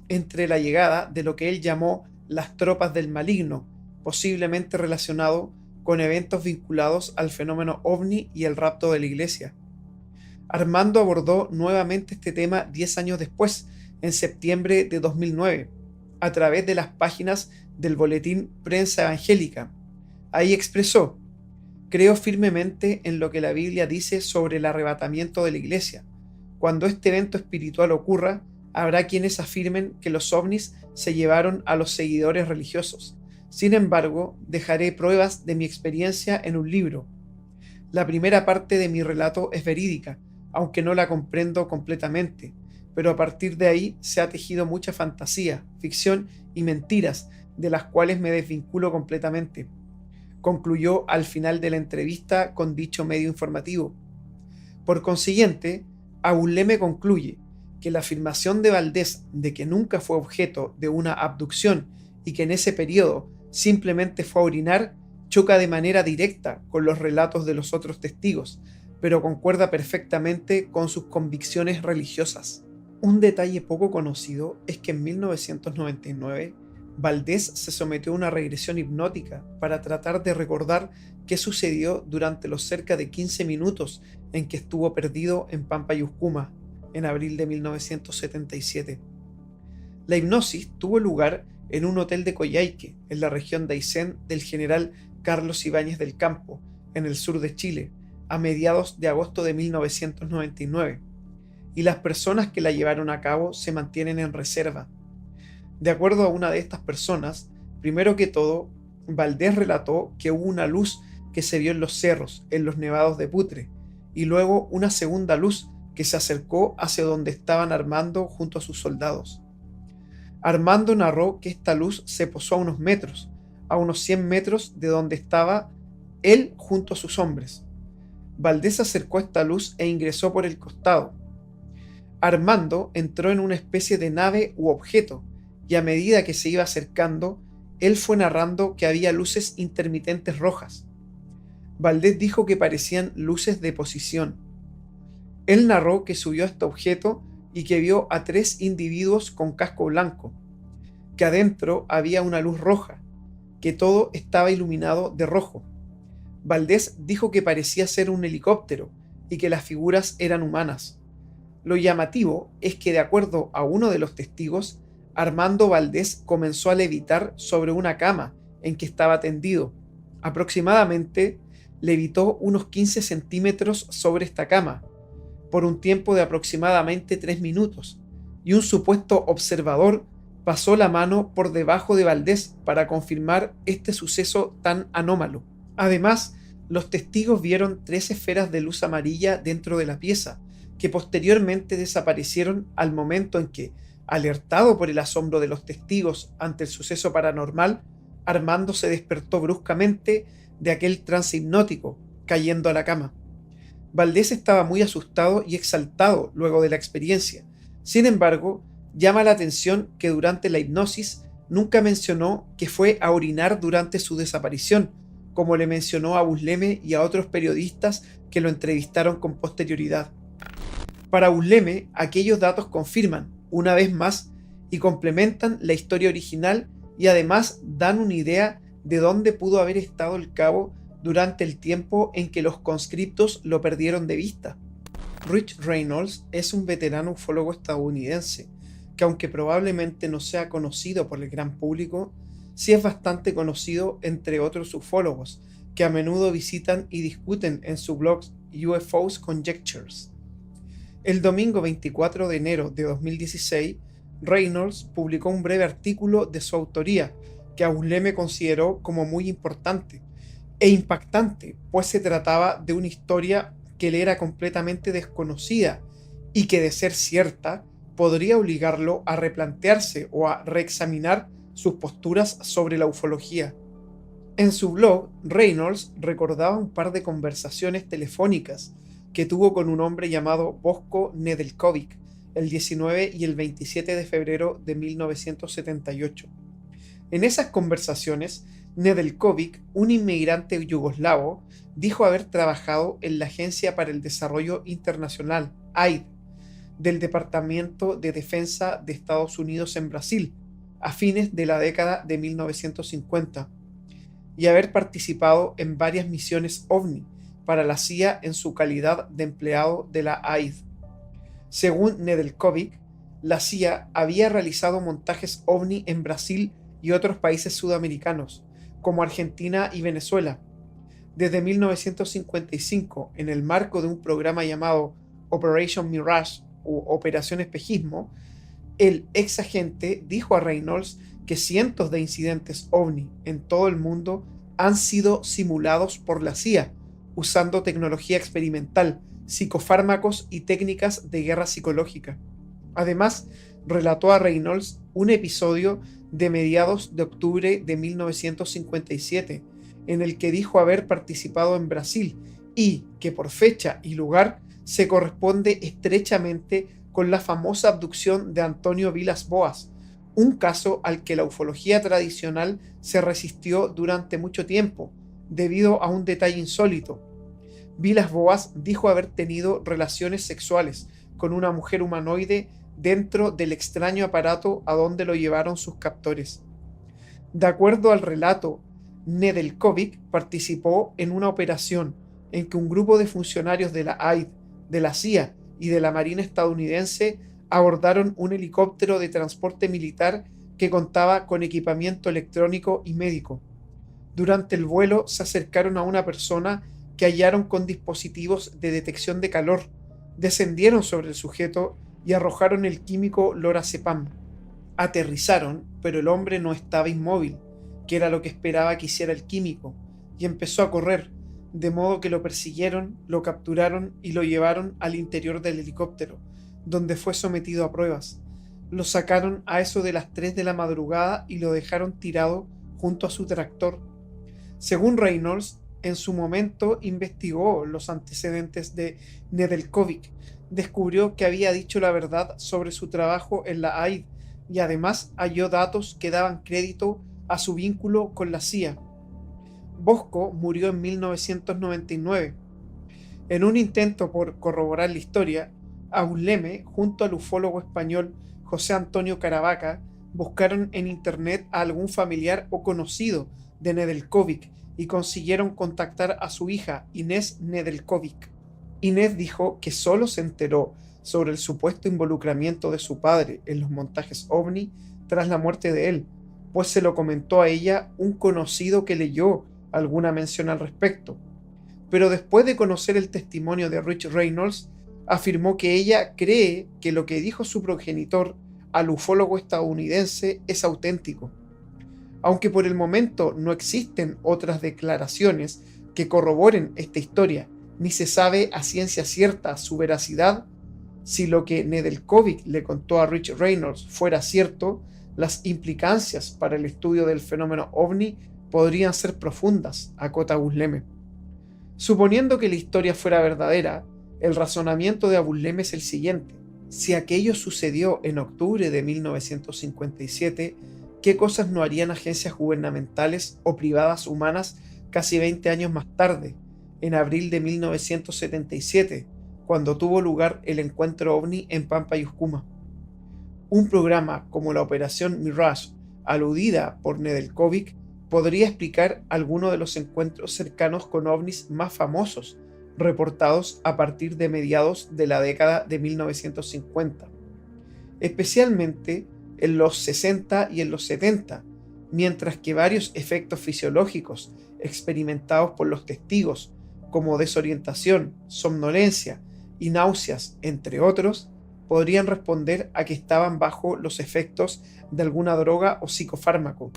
entre la llegada de lo que él llamó las tropas del maligno, posiblemente relacionado con eventos vinculados al fenómeno ovni y el rapto de la iglesia. Armando abordó nuevamente este tema 10 años después, en septiembre de 2009, a través de las páginas del boletín Prensa Evangélica. Ahí expresó: creo firmemente en lo que la Biblia dice sobre el arrebatamiento de la iglesia. Cuando este evento espiritual ocurra, habrá quienes afirmen que los ovnis se llevaron a los seguidores religiosos. Sin embargo, dejaré pruebas de mi experiencia en un libro. La primera parte de mi relato es verídica, aunque no la comprendo completamente, pero a partir de ahí se ha tejido mucha fantasía, ficción y mentiras, de las cuales me desvinculo completamente. Concluyó al final de la entrevista con dicho medio informativo. Por consiguiente, Abusleme concluye que la afirmación de Valdés de que nunca fue objeto de una abducción y que en ese periodo simplemente fue a orinar choca de manera directa con los relatos de los otros testigos, pero concuerda perfectamente con sus convicciones religiosas. Un detalle poco conocido es que en 1999 Valdés se sometió a una regresión hipnótica para tratar de recordar qué sucedió durante los cerca de 15 minutos en que estuvo perdido en Pampa y Uscuma, en abril de 1977. La hipnosis tuvo lugar en un hotel de Coyhaique, en la región de Aysén del general Carlos Ibáñez del Campo, en el sur de Chile, a mediados de agosto de 1999, y las personas que la llevaron a cabo se mantienen en reserva. De acuerdo a una de estas personas, primero que todo, Valdés relató que hubo una luz que se vio en los cerros, en los nevados de Putre, y luego una segunda luz que se acercó hacia donde estaban Armando junto a sus soldados. Armando narró que esta luz se posó a unos metros, a unos 100 metros de donde estaba él junto a sus hombres. Valdés acercó esta luz e ingresó por el costado. Armando entró en una especie de nave u objeto, y a medida que se iba acercando, él fue narrando que había luces intermitentes rojas. Valdés dijo que parecían luces de posición. Él narró que subió a este objeto y que vio a 3 individuos con casco blanco, que adentro había una luz roja, que todo estaba iluminado de rojo. Valdés dijo que parecía ser un helicóptero y que las figuras eran humanas. Lo llamativo es que, de acuerdo a uno de los testigos, Armando Valdés comenzó a levitar sobre una cama en que estaba tendido. Aproximadamente levitó unos 15 centímetros sobre esta cama, por un tiempo de aproximadamente 3 minutos, y un supuesto observador pasó la mano por debajo de Valdés para confirmar este suceso tan anómalo. Además, los testigos vieron 3 esferas de luz amarilla dentro de la pieza, que posteriormente desaparecieron al momento en que, alertado por el asombro de los testigos ante el suceso paranormal, Armando se despertó bruscamente de aquel trance hipnótico, cayendo a la cama. Valdés estaba muy asustado y exaltado luego de la experiencia. Sin embargo, llama la atención que durante la hipnosis nunca mencionó que fue a orinar durante su desaparición, como le mencionó a Busleme y a otros periodistas que lo entrevistaron con posterioridad. Para Busleme, aquellos datos confirman, una vez más, y complementan la historia original y además dan una idea de dónde pudo haber estado el cabo durante el tiempo en que los conscriptos lo perdieron de vista. Rich Reynolds es un veterano ufólogo estadounidense que, aunque probablemente no sea conocido por el gran público, sí es bastante conocido entre otros ufólogos que a menudo visitan y discuten en su blog UFOs Conjectures. El domingo 24 de enero de 2016, Reynolds publicó un breve artículo de su autoría que Busleme consideró como muy importante e impactante, pues se trataba de una historia que le era completamente desconocida y que, de ser cierta, podría obligarlo a replantearse o a reexaminar sus posturas sobre la ufología. En su blog, Reynolds recordaba un par de conversaciones telefónicas que tuvo con un hombre llamado Boško Nedeljković el 19 y el 27 de febrero de 1978. En esas conversaciones, Nedeljković, un inmigrante yugoslavo, dijo haber trabajado en la Agencia para el Desarrollo Internacional, AID, del Departamento de Defensa de Estados Unidos en Brasil, a fines de la década de 1950, y haber participado en varias misiones OVNI para la CIA en su calidad de empleado de la AID. Según Nedeljković, la CIA había realizado montajes OVNI en Brasil y otros países sudamericanos, como Argentina y Venezuela. Desde 1955, en el marco de un programa llamado Operation Mirage u Operación Espejismo, el ex agente dijo a Reynolds que cientos de incidentes OVNI en todo el mundo han sido simulados por la CIA, usando tecnología experimental, psicofármacos y técnicas de guerra psicológica. Además, relató a Reynolds un episodio de mediados de octubre de 1957, en el que dijo haber participado en Brasil y que por fecha y lugar se corresponde estrechamente con la famosa abducción de Antonio Vilas Boas, un caso al que la ufología tradicional se resistió durante mucho tiempo, debido a un detalle insólito. Vilas Boas dijo haber tenido relaciones sexuales con una mujer humanoide dentro del extraño aparato a donde lo llevaron sus captores. De acuerdo al relato, Nedeljković participó en una operación en que un grupo de funcionarios de la AID, de la CIA y de la Marina estadounidense abordaron un helicóptero de transporte militar que contaba con equipamiento electrónico y médico. Durante el vuelo se acercaron a una persona que hallaron con dispositivos de detección de calor, descendieron sobre el sujeto y arrojaron el químico lorazepam. Aterrizaron, pero el hombre no estaba inmóvil, que era lo que esperaba que hiciera el químico, y empezó a correr, de modo que lo persiguieron, lo capturaron y lo llevaron al interior del helicóptero, donde fue sometido a pruebas. Lo sacaron a eso de las 3 de la madrugada y lo dejaron tirado junto a su tractor. Según Reynolds, en su momento investigó los antecedentes de Nedeljković, descubrió que había dicho la verdad sobre su trabajo en la AID y además halló datos que daban crédito a su vínculo con la CIA. Boško murió en 1999. En un intento por corroborar la historia, Abusleme, junto al ufólogo español José Antonio Caravaca, buscaron en internet a algún familiar o conocido de Nedeljkovic y consiguieron contactar a su hija Inés Nedeljkovic. Inés dijo que solo se enteró sobre el supuesto involucramiento de su padre en los montajes OVNI tras la muerte de él, pues se lo comentó a ella un conocido que leyó alguna mención al respecto. Pero después de conocer el testimonio de Rich Reynolds, afirmó que ella cree que lo que dijo su progenitor al ufólogo estadounidense es auténtico. Aunque por el momento no existen otras declaraciones que corroboren esta historia, ni se sabe a ciencia cierta su veracidad, si lo que Nedeljkovic le contó a Rich Reynolds fuera cierto, las implicancias para el estudio del fenómeno OVNI podrían ser profundas, acota Abusleme. Suponiendo que la historia fuera verdadera, el razonamiento de Abusleme es el siguiente. Si aquello sucedió en octubre de 1957, ¿qué cosas no harían agencias gubernamentales o privadas humanas casi 20 años más tarde, en abril de 1977, cuando tuvo lugar el encuentro OVNI en Pampa y Uscuma? Un programa como la Operación Mirage, aludida por Nedeljkovic, podría explicar algunos de los encuentros cercanos con ovnis más famosos, reportados a partir de mediados de la década de 1950, especialmente en los 60 y en los 70, mientras que varios efectos fisiológicos experimentados por los testigos, como desorientación, somnolencia y náuseas, entre otros, podrían responder a que estaban bajo los efectos de alguna droga o psicofármaco.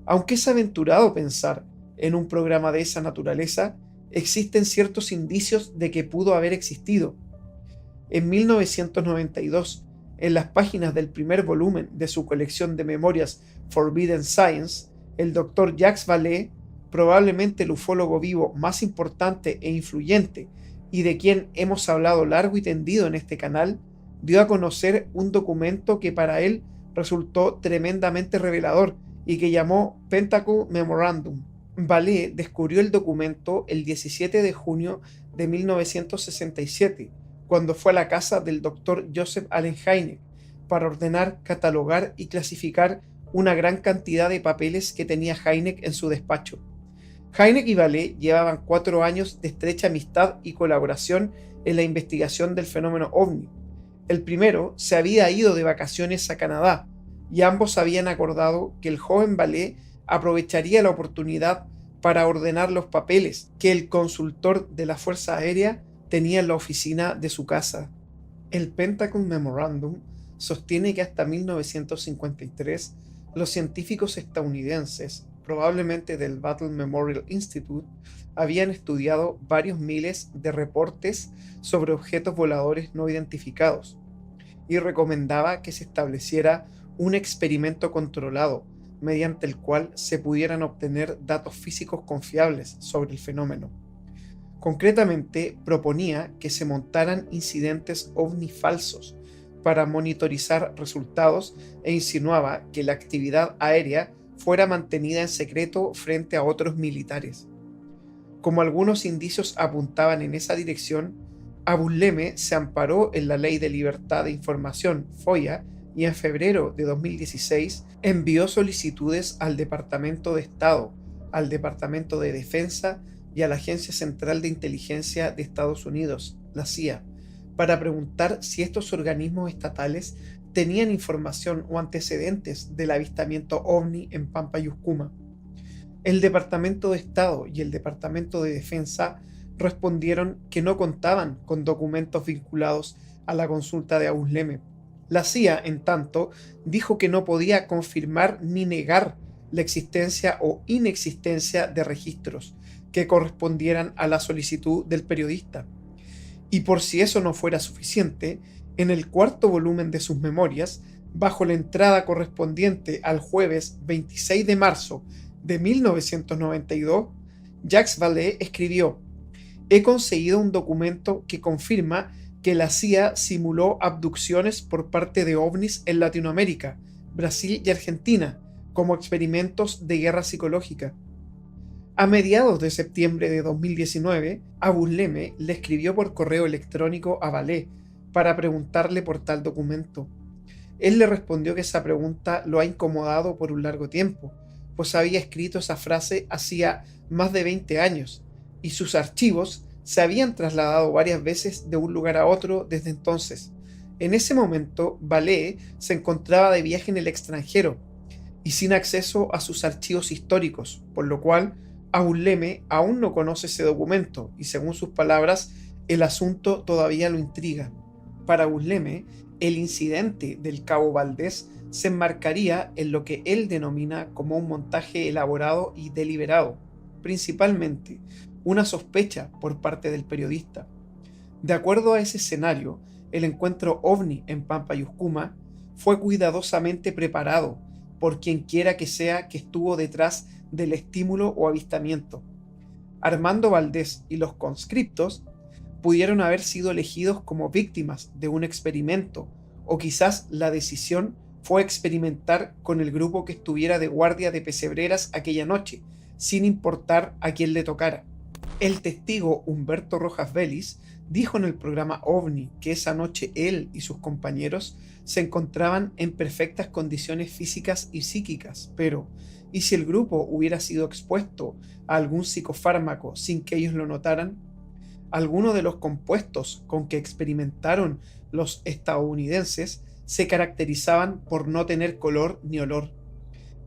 Aunque es aventurado pensar en un programa de esa naturaleza, existen ciertos indicios de que pudo haber existido. En 1992, en las páginas del primer volumen de su colección de memorias Forbidden Science, el Dr. Jacques Vallée, probablemente el ufólogo vivo más importante e influyente y de quien hemos hablado largo y tendido en este canal, dio a conocer un documento que para él resultó tremendamente revelador y que llamó Pentacle Memorandum. Vallée descubrió el documento el 17 de junio de 1967, cuando fue a la casa del Dr. Joseph Allen Hynek para ordenar, catalogar y clasificar una gran cantidad de papeles que tenía Hynek en su despacho. Hynek y Vallée llevaban 4 años de estrecha amistad y colaboración en la investigación del fenómeno OVNI. El primero se había ido de vacaciones a Canadá y ambos habían acordado que el joven Vallée aprovecharía la oportunidad para ordenar los papeles que el consultor de la Fuerza Aérea tenía en la oficina de su casa. El Pentacle Memorandum sostiene que hasta 1953 los científicos estadounidenses, probablemente del Battle Memorial Institute, habían estudiado varios miles de reportes sobre objetos voladores no identificados y recomendaba que se estableciera un experimento controlado mediante el cual se pudieran obtener datos físicos confiables sobre el fenómeno. Concretamente, proponía que se montaran incidentes ovni falsos para monitorizar resultados e insinuaba que la actividad aérea fuera mantenida en secreto frente a otros militares. Como algunos indicios apuntaban en esa dirección, Abusleme se amparó en la Ley de Libertad de Información, FOIA, y en febrero de 2016 envió solicitudes al Departamento de Estado, al Departamento de Defensa y a la Agencia Central de Inteligencia de Estados Unidos, la CIA, para preguntar si estos organismos estatales tenían información o antecedentes del avistamiento OVNI en Pampa y Uscuma. El Departamento de Estado y el Departamento de Defensa respondieron que no contaban con documentos vinculados a la consulta de Abusleme. La CIA, en tanto, dijo que no podía confirmar ni negar la existencia o inexistencia de registros que correspondieran a la solicitud del periodista. Y por si eso no fuera suficiente, en el cuarto volumen de sus memorias, bajo la entrada correspondiente al jueves 26 de marzo de 1992, Jacques Vallée escribió: «He conseguido un documento que confirma que la CIA simuló abducciones por parte de ovnis en Latinoamérica, Brasil y Argentina, como experimentos de guerra psicológica. A mediados de septiembre de 2019, Abusleme le escribió por correo electrónico a Vallée para preguntarle por tal documento. Él le respondió que esa pregunta lo ha incomodado por un largo tiempo, pues había escrito esa frase hacía más de 20 años, y sus archivos se habían trasladado varias veces de un lugar a otro desde entonces. En ese momento, Vallée se encontraba de viaje en el extranjero y sin acceso a sus archivos históricos, por lo cual Abusleme aún no conoce ese documento y, según sus palabras, el asunto todavía lo intriga. Para Abusleme, el incidente del Cabo Valdés se enmarcaría en lo que él denomina como un montaje elaborado y deliberado, principalmente una sospecha por parte del periodista. De acuerdo a ese escenario, el encuentro ovni en Pampa y Uscuma fue cuidadosamente preparado por quien quiera que sea que estuvo detrás del estímulo o avistamiento. Armando Valdés y los conscriptos pudieron haber sido elegidos como víctimas de un experimento, o quizás la decisión fue experimentar con el grupo que estuviera de guardia de pesebreras aquella noche, sin importar a quién le tocara. El testigo Humberto Rojas Vélez dijo en el programa OVNI que esa noche él y sus compañeros se encontraban en perfectas condiciones físicas y psíquicas, pero ¿y si el grupo hubiera sido expuesto a algún psicofármaco sin que ellos lo notaran? Algunos de los compuestos con que experimentaron los estadounidenses se caracterizaban por no tener color ni olor.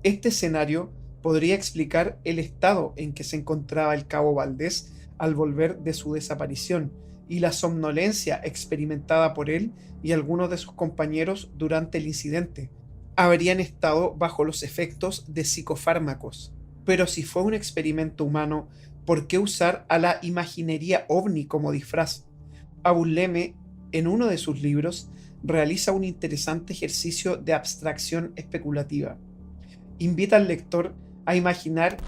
Este escenario podría explicar el estado en que se encontraba el Cabo Valdés al volver de su desaparición y la somnolencia experimentada por él y algunos de sus compañeros durante el incidente. Habrían estado bajo los efectos de psicofármacos. Pero si fue un experimento humano, ¿por qué usar a la imaginería ovni como disfraz? Abusleme, en uno de sus libros, realiza un interesante ejercicio de abstracción especulativa. Invita al lector a imaginar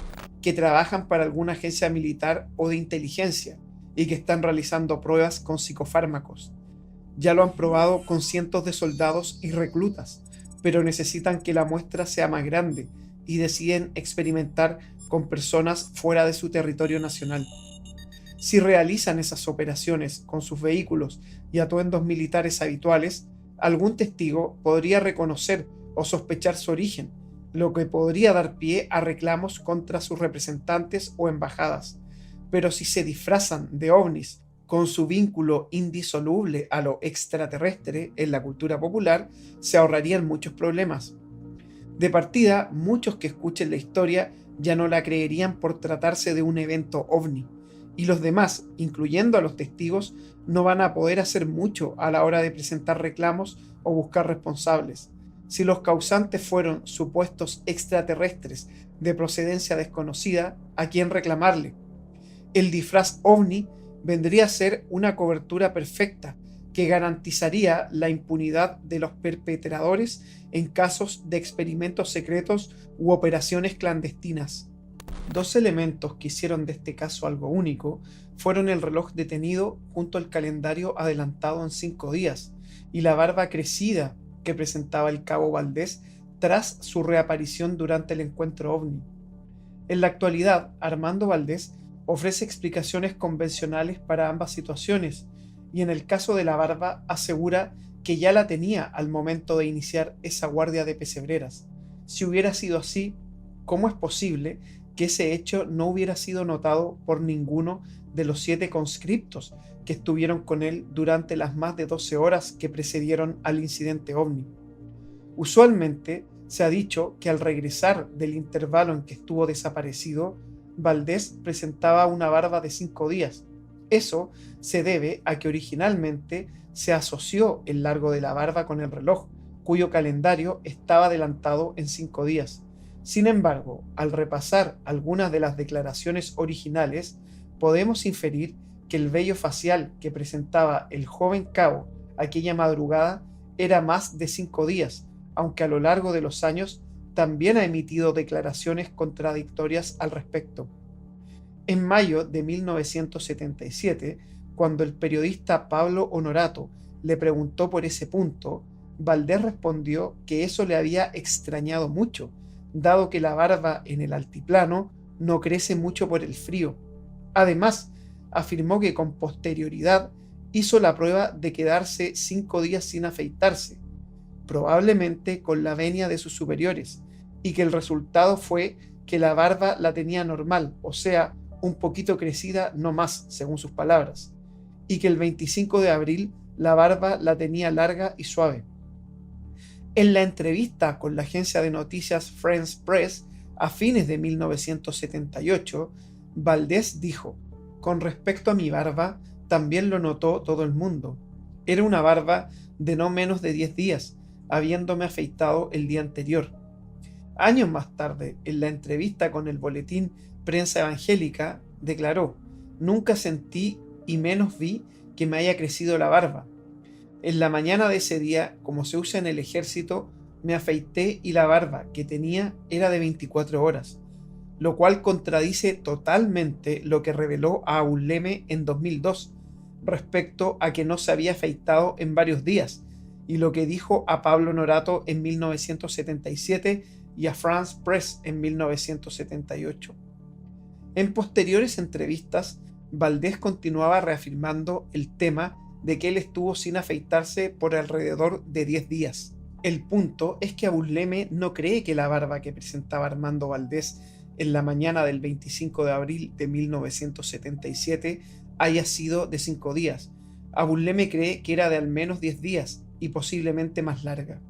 que trabajan para alguna agencia militar o de inteligencia y que están realizando pruebas con psicofármacos. Ya lo han probado con cientos de soldados y reclutas, pero necesitan que la muestra sea más grande y deciden experimentar con personas fuera de su territorio nacional. Si realizan esas operaciones con sus vehículos y atuendos militares habituales, algún testigo podría reconocer o sospechar su origen, lo que podría dar pie a reclamos contra sus representantes o embajadas. Pero si se disfrazan de ovnis con su vínculo indisoluble a lo extraterrestre en la cultura popular, se ahorrarían muchos problemas. De partida, muchos que escuchen la historia ya no la creerían por tratarse de un evento ovni, y los demás, incluyendo a los testigos, no van a poder hacer mucho a la hora de presentar reclamos o buscar responsables. Si los causantes fueron supuestos extraterrestres de procedencia desconocida, ¿a quién reclamarle? El disfraz ovni vendría a ser una cobertura perfecta que garantizaría la impunidad de los perpetradores en casos de experimentos secretos u operaciones clandestinas. Dos elementos que hicieron de este caso algo único fueron el reloj detenido junto al calendario adelantado en 5 días y la barba crecida que presentaba el Cabo Valdés tras su reaparición durante el encuentro ovni. En la actualidad, Armando Valdés ofrece explicaciones convencionales para ambas situaciones y en el caso de la barba asegura que ya la tenía al momento de iniciar esa guardia de pesebreras. Si hubiera sido así, ¿cómo es posible que ese hecho no hubiera sido notado por ninguno de los 7 conscriptos que estuvieron con él durante las más de 12 horas que precedieron al incidente ovni? Usualmente se ha dicho que al regresar del intervalo en que estuvo desaparecido, Valdés presentaba una barba de 5 días. Eso se debe a que originalmente se asoció el largo de la barba con el reloj, cuyo calendario estaba adelantado en 5 días. Sin embargo, al repasar algunas de las declaraciones originales, podemos inferir que el vello facial que presentaba el joven cabo aquella madrugada era más de 5 días, aunque a lo largo de los años también ha emitido declaraciones contradictorias al respecto. En mayo de 1977, cuando el periodista Pablo Honorato le preguntó por ese punto, Valdés respondió que eso le había extrañado mucho, dado que la barba en el altiplano no crece mucho por el frío. Además, afirmó que con posterioridad hizo la prueba de quedarse 5 días sin afeitarse, probablemente con la venia de sus superiores, y que el resultado fue que la barba la tenía normal, o sea, un poquito crecida, no más, según sus palabras, y que el 25 de abril la barba la tenía larga y suave. En la entrevista con la agencia de noticias France Press a fines de 1978, Valdés dijo: «Con respecto a mi barba, también lo notó todo el mundo. Era una barba de no menos de 10 días, habiéndome afeitado el día anterior». Años más tarde, en la entrevista con el boletín Prensa Evangélica, declaró: «Nunca sentí y menos vi que me haya crecido la barba. En la mañana de ese día, como se usa en el ejército, me afeité y la barba que tenía era de 24 horas, lo cual contradice totalmente lo que reveló a Abulleme en 2002 respecto a que no se había afeitado en varios días, y lo que dijo a Pablo Norato en 1977 y a France Press en 1978. En posteriores entrevistas, Valdés continuaba reafirmando el tema de que él estuvo sin afeitarse por alrededor de 10 días. El punto es que Abulleme no cree que la barba que presentaba Armando Valdés en la mañana del 25 de abril de 1977 haya sido de 5 días. Abulleme cree que era de al menos 10 días y posiblemente más larga.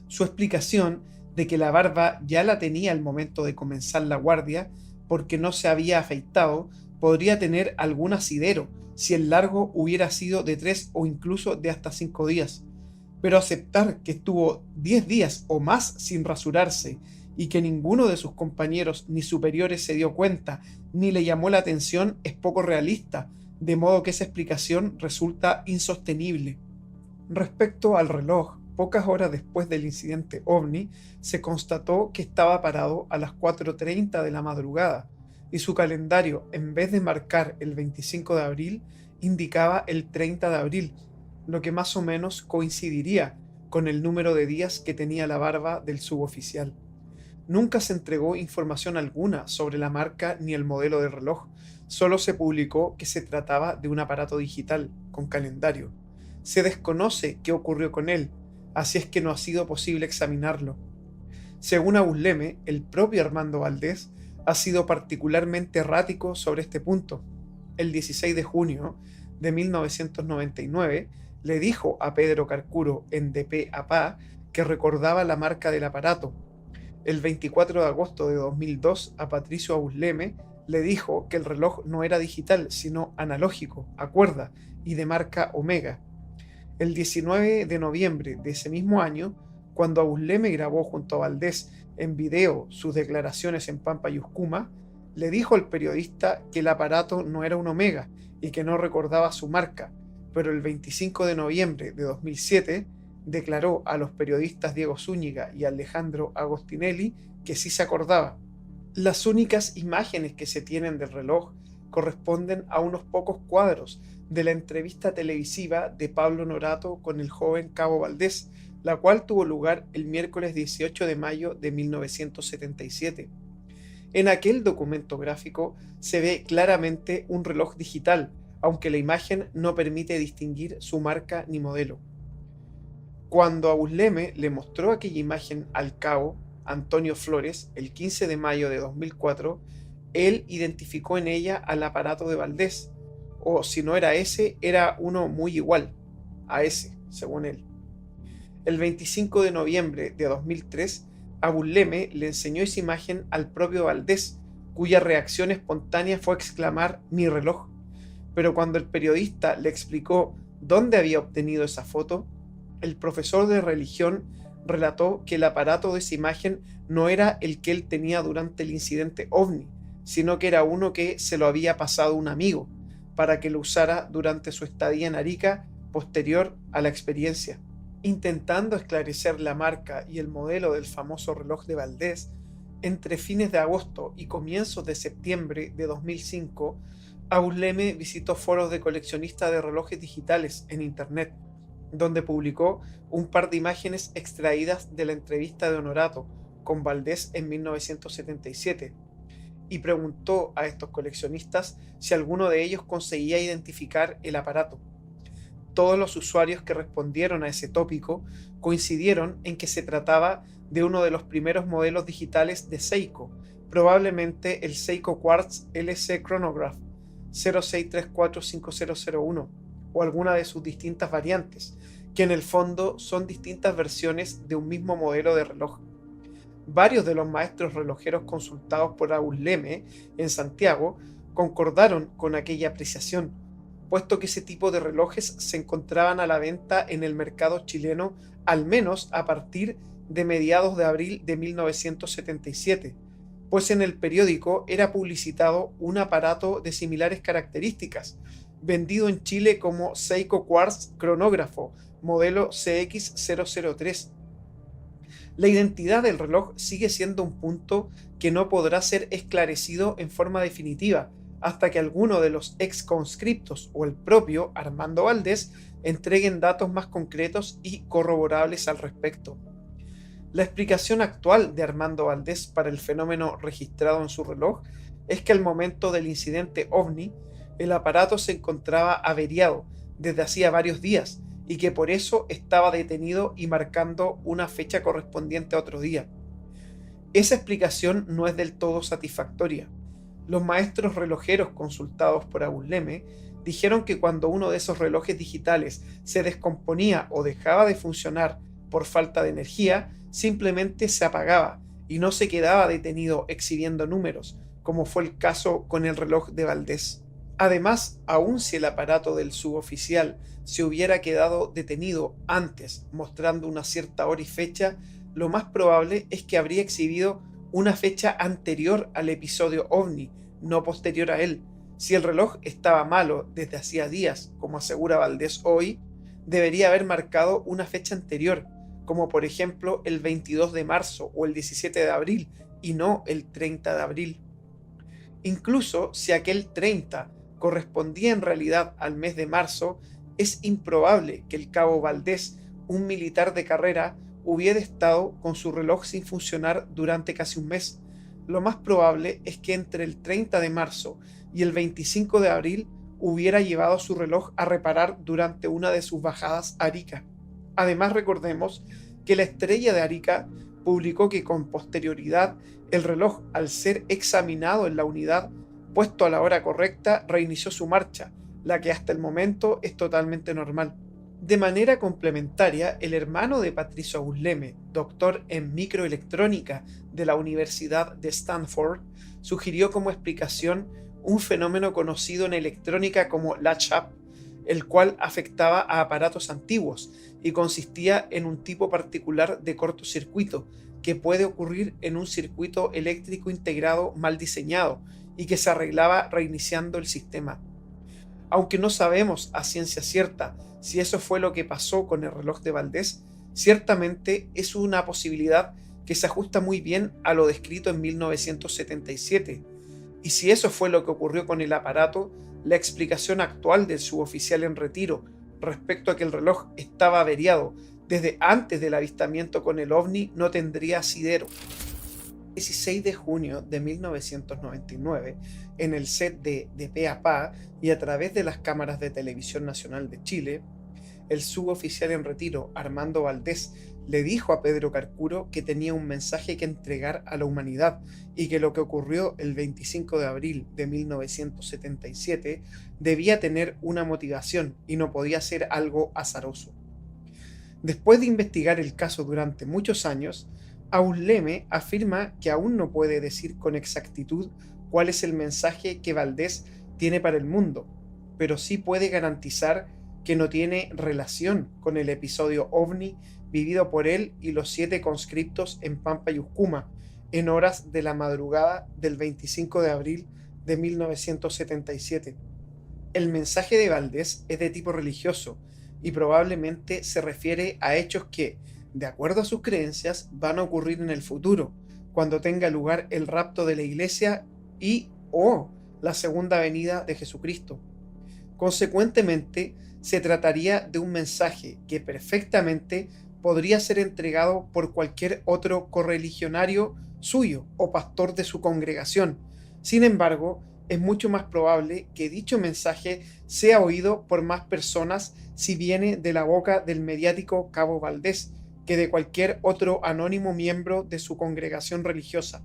Su explicación de que la barba ya la tenía al momento de comenzar la guardia porque no se había afeitado podría tener algún asidero si el largo hubiera sido de 3 o incluso de hasta 5 días. Pero aceptar que estuvo 10 días o más sin rasurarse y que ninguno de sus compañeros ni superiores se dio cuenta ni le llamó la atención es poco realista, de modo que esa explicación resulta insostenible. Respecto al reloj, pocas horas después del incidente OVNI, se constató que estaba parado a las 4:30 de la madrugada, y su calendario, en vez de marcar el 25 de abril, indicaba el 30 de abril, lo que más o menos coincidiría con el número de días que tenía la barba del suboficial. Nunca se entregó información alguna sobre la marca ni el modelo del reloj, solo se publicó que se trataba de un aparato digital, con calendario. Se desconoce qué ocurrió con él, así es que no ha sido posible examinarlo. Según Abulleme, el propio Armando Valdés ha sido particularmente errático sobre este punto. El 16 de junio de 1999 le dijo a Pedro Carcuro en De Pe a Pa que recordaba la marca del aparato. El 24 de agosto de 2002 a Patricio Abulleme le dijo que el reloj no era digital, sino analógico, a cuerda y de marca Omega. El 19 de noviembre de ese mismo año, cuando Abulleme grabó junto a Valdés en video sus declaraciones en Pampa y Uscuma, le dijo al periodista que el aparato no era un Omega y que no recordaba su marca, pero el 25 de noviembre de 2007 declaró a los periodistas Diego Zúñiga y Alejandro Agostinelli que sí se acordaba. Las únicas imágenes que se tienen del reloj corresponden a unos pocos cuadros de la entrevista televisiva de Pablo Norato con el joven Cabo Valdés, la cual tuvo lugar el miércoles 18 de mayo de 1977. En aquel documento gráfico se ve claramente un reloj digital, aunque la imagen no permite distinguir su marca ni modelo. Cuando Abulleme le mostró aquella imagen al cabo Antonio Flores el 15 de mayo de 2004, él identificó en ella al aparato de Valdés, o si no era ese, era uno muy igual a ese, según él. El 25 de noviembre de 2003, Abulleme le enseñó esa imagen al propio Valdés, cuya reacción espontánea fue exclamar «mi reloj». Pero cuando el periodista le explicó dónde había obtenido esa foto, el profesor de religión relató que el aparato de esa imagen no era el que él tenía durante el incidente OVNI, sino que era uno que se lo había pasado un amigo, para que lo usara durante su estadía en Arica posterior a la experiencia. Intentando esclarecer la marca y el modelo del famoso reloj de Valdés, entre fines de agosto y comienzos de septiembre de 2005, Abulleme visitó foros de coleccionistas de relojes digitales en Internet, donde publicó un par de imágenes extraídas de la entrevista de Honorato con Valdés en 1977. y preguntó a estos coleccionistas si alguno de ellos conseguía identificar el aparato. Todos los usuarios que respondieron a ese tópico coincidieron en que se trataba de uno de los primeros modelos digitales de Seiko, probablemente el Seiko Quartz LC Chronograph 06345001 o alguna de sus distintas variantes, que en el fondo son distintas versiones de un mismo modelo de reloj. Varios de los maestros relojeros consultados por Ausleme en Santiago concordaron con aquella apreciación, puesto que ese tipo de relojes se encontraban a la venta en el mercado chileno al menos a partir de mediados de abril de 1977, pues en el periódico era publicitado un aparato de similares características, vendido en Chile como Seiko Quartz Cronógrafo, modelo CX003. La identidad del reloj sigue siendo un punto que no podrá ser esclarecido en forma definitiva hasta que alguno de los ex conscriptos o el propio Armando Valdés entreguen datos más concretos y corroborables al respecto. La explicación actual de Armando Valdés para el fenómeno registrado en su reloj es que al momento del incidente OVNI, el aparato se encontraba averiado desde hacía varios días y que por eso estaba detenido y marcando una fecha correspondiente a otro día. Esa explicación no es del todo satisfactoria. Los maestros relojeros consultados por Ausleme dijeron que cuando uno de esos relojes digitales se descomponía o dejaba de funcionar por falta de energía, simplemente se apagaba y no se quedaba detenido exhibiendo números, como fue el caso con el reloj de Valdés. Además, aun si el aparato del suboficial se hubiera quedado detenido antes, mostrando una cierta hora y fecha, lo más probable es que habría exhibido una fecha anterior al episodio OVNI, no posterior a él. Si el reloj estaba malo desde hacía días, como asegura Valdés hoy, debería haber marcado una fecha anterior, como por ejemplo el 22 de marzo o el 17 de abril, y no el 30 de abril. Incluso si aquel 30 correspondía en realidad al mes de marzo, es improbable que el cabo Valdés, un militar de carrera, hubiera estado con su reloj sin funcionar durante casi un mes. Lo más probable es que entre el 30 de marzo y el 25 de abril hubiera llevado su reloj a reparar durante una de sus bajadas a Arica. Además, recordemos que la Estrella de Arica publicó que con posterioridad el reloj, al ser examinado en la unidad, puesto a la hora correcta, reinició su marcha, la que hasta el momento es totalmente normal. De manera complementaria, el hermano de Patricio Ausleme, doctor en microelectrónica de la Universidad de Stanford, sugirió como explicación un fenómeno conocido en electrónica como latch-up, el cual afectaba a aparatos antiguos y consistía en un tipo particular de cortocircuito que puede ocurrir en un circuito eléctrico integrado mal diseñado y que se arreglaba reiniciando el sistema. Aunque no sabemos a ciencia cierta si eso fue lo que pasó con el reloj de Valdés, ciertamente es una posibilidad que se ajusta muy bien a lo descrito en 1977. Y si eso fue lo que ocurrió con el aparato, la explicación actual del suboficial en retiro respecto a que el reloj estaba averiado desde antes del avistamiento con el OVNI no tendría asidero. El 16 de junio de 1999, en el set de Pe a Pa y a través de las cámaras de Televisión Nacional de Chile, el suboficial en retiro Armando Valdés le dijo a Pedro Carcuro que tenía un mensaje que entregar a la humanidad y que lo que ocurrió el 25 de abril de 1977 debía tener una motivación y no podía ser algo azaroso. Después de investigar el caso durante muchos años, Ausleme afirma que aún no puede decir con exactitud cuál es el mensaje que Valdés tiene para el mundo, pero sí puede garantizar que no tiene relación con el episodio OVNI vivido por él y los 7 conscriptos en Pampa y Uscuma en horas de la madrugada del 25 de abril de 1977. El mensaje de Valdés es de tipo religioso y probablemente se refiere a hechos que, de acuerdo a sus creencias, van a ocurrir en el futuro, cuando tenga lugar el rapto de la iglesia o la segunda venida de Jesucristo. Consecuentemente, se trataría de un mensaje que perfectamente podría ser entregado por cualquier otro correligionario suyo o pastor de su congregación, Sin embargo, es mucho más probable que dicho mensaje sea oído por más personas si viene de la boca del mediático Cabo Valdés que de cualquier otro anónimo miembro de su congregación religiosa.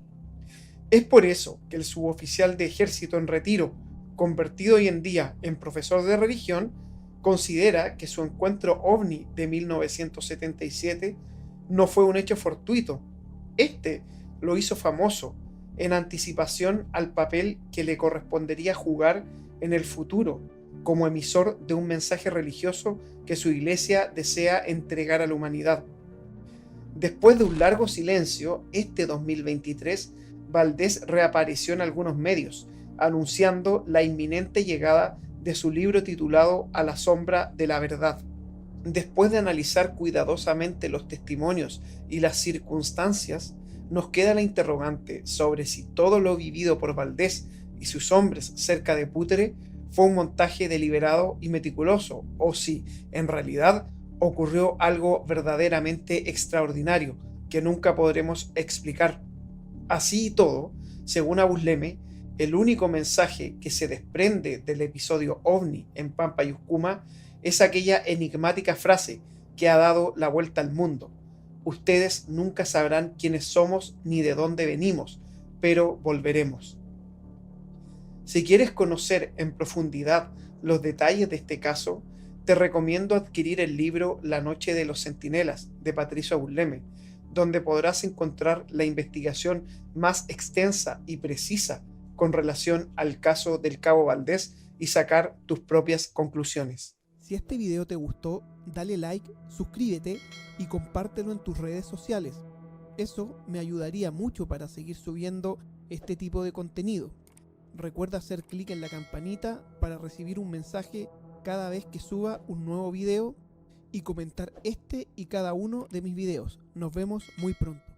Es por eso que el suboficial de ejército en retiro, convertido hoy en día en profesor de religión, considera que su encuentro ovni de 1977 no fue un hecho fortuito. Este lo hizo famoso en anticipación al papel que le correspondería jugar en el futuro como emisor de un mensaje religioso que su iglesia desea entregar a la humanidad. Después de un largo silencio, este 2023, Valdés reapareció en algunos medios, anunciando la inminente llegada de su libro titulado A la sombra de la verdad. Después de analizar cuidadosamente los testimonios y las circunstancias, nos queda la interrogante sobre si todo lo vivido por Valdés y sus hombres cerca de Putre fue un montaje deliberado y meticuloso, o si, en realidad, ocurrió algo verdaderamente extraordinario que nunca podremos explicar. Así y todo, según Abusleme, el único mensaje que se desprende del episodio OVNI en Pampa y Uscuma es aquella enigmática frase que ha dado la vuelta al mundo. Ustedes nunca sabrán quiénes somos ni de dónde venimos, pero volveremos. Si quieres conocer en profundidad los detalles de este caso, te recomiendo adquirir el libro La Noche de los Centinelas de Patricio Abusleme, donde podrás encontrar la investigación más extensa y precisa con relación al caso del Cabo Valdés y sacar tus propias conclusiones. Si este video te gustó, dale like, suscríbete y compártelo en tus redes sociales. Eso me ayudaría mucho para seguir subiendo este tipo de contenido. Recuerda hacer clic en la campanita para recibir un mensaje cada vez que suba un nuevo video y comentar este y cada uno de mis videos. Nos vemos muy pronto.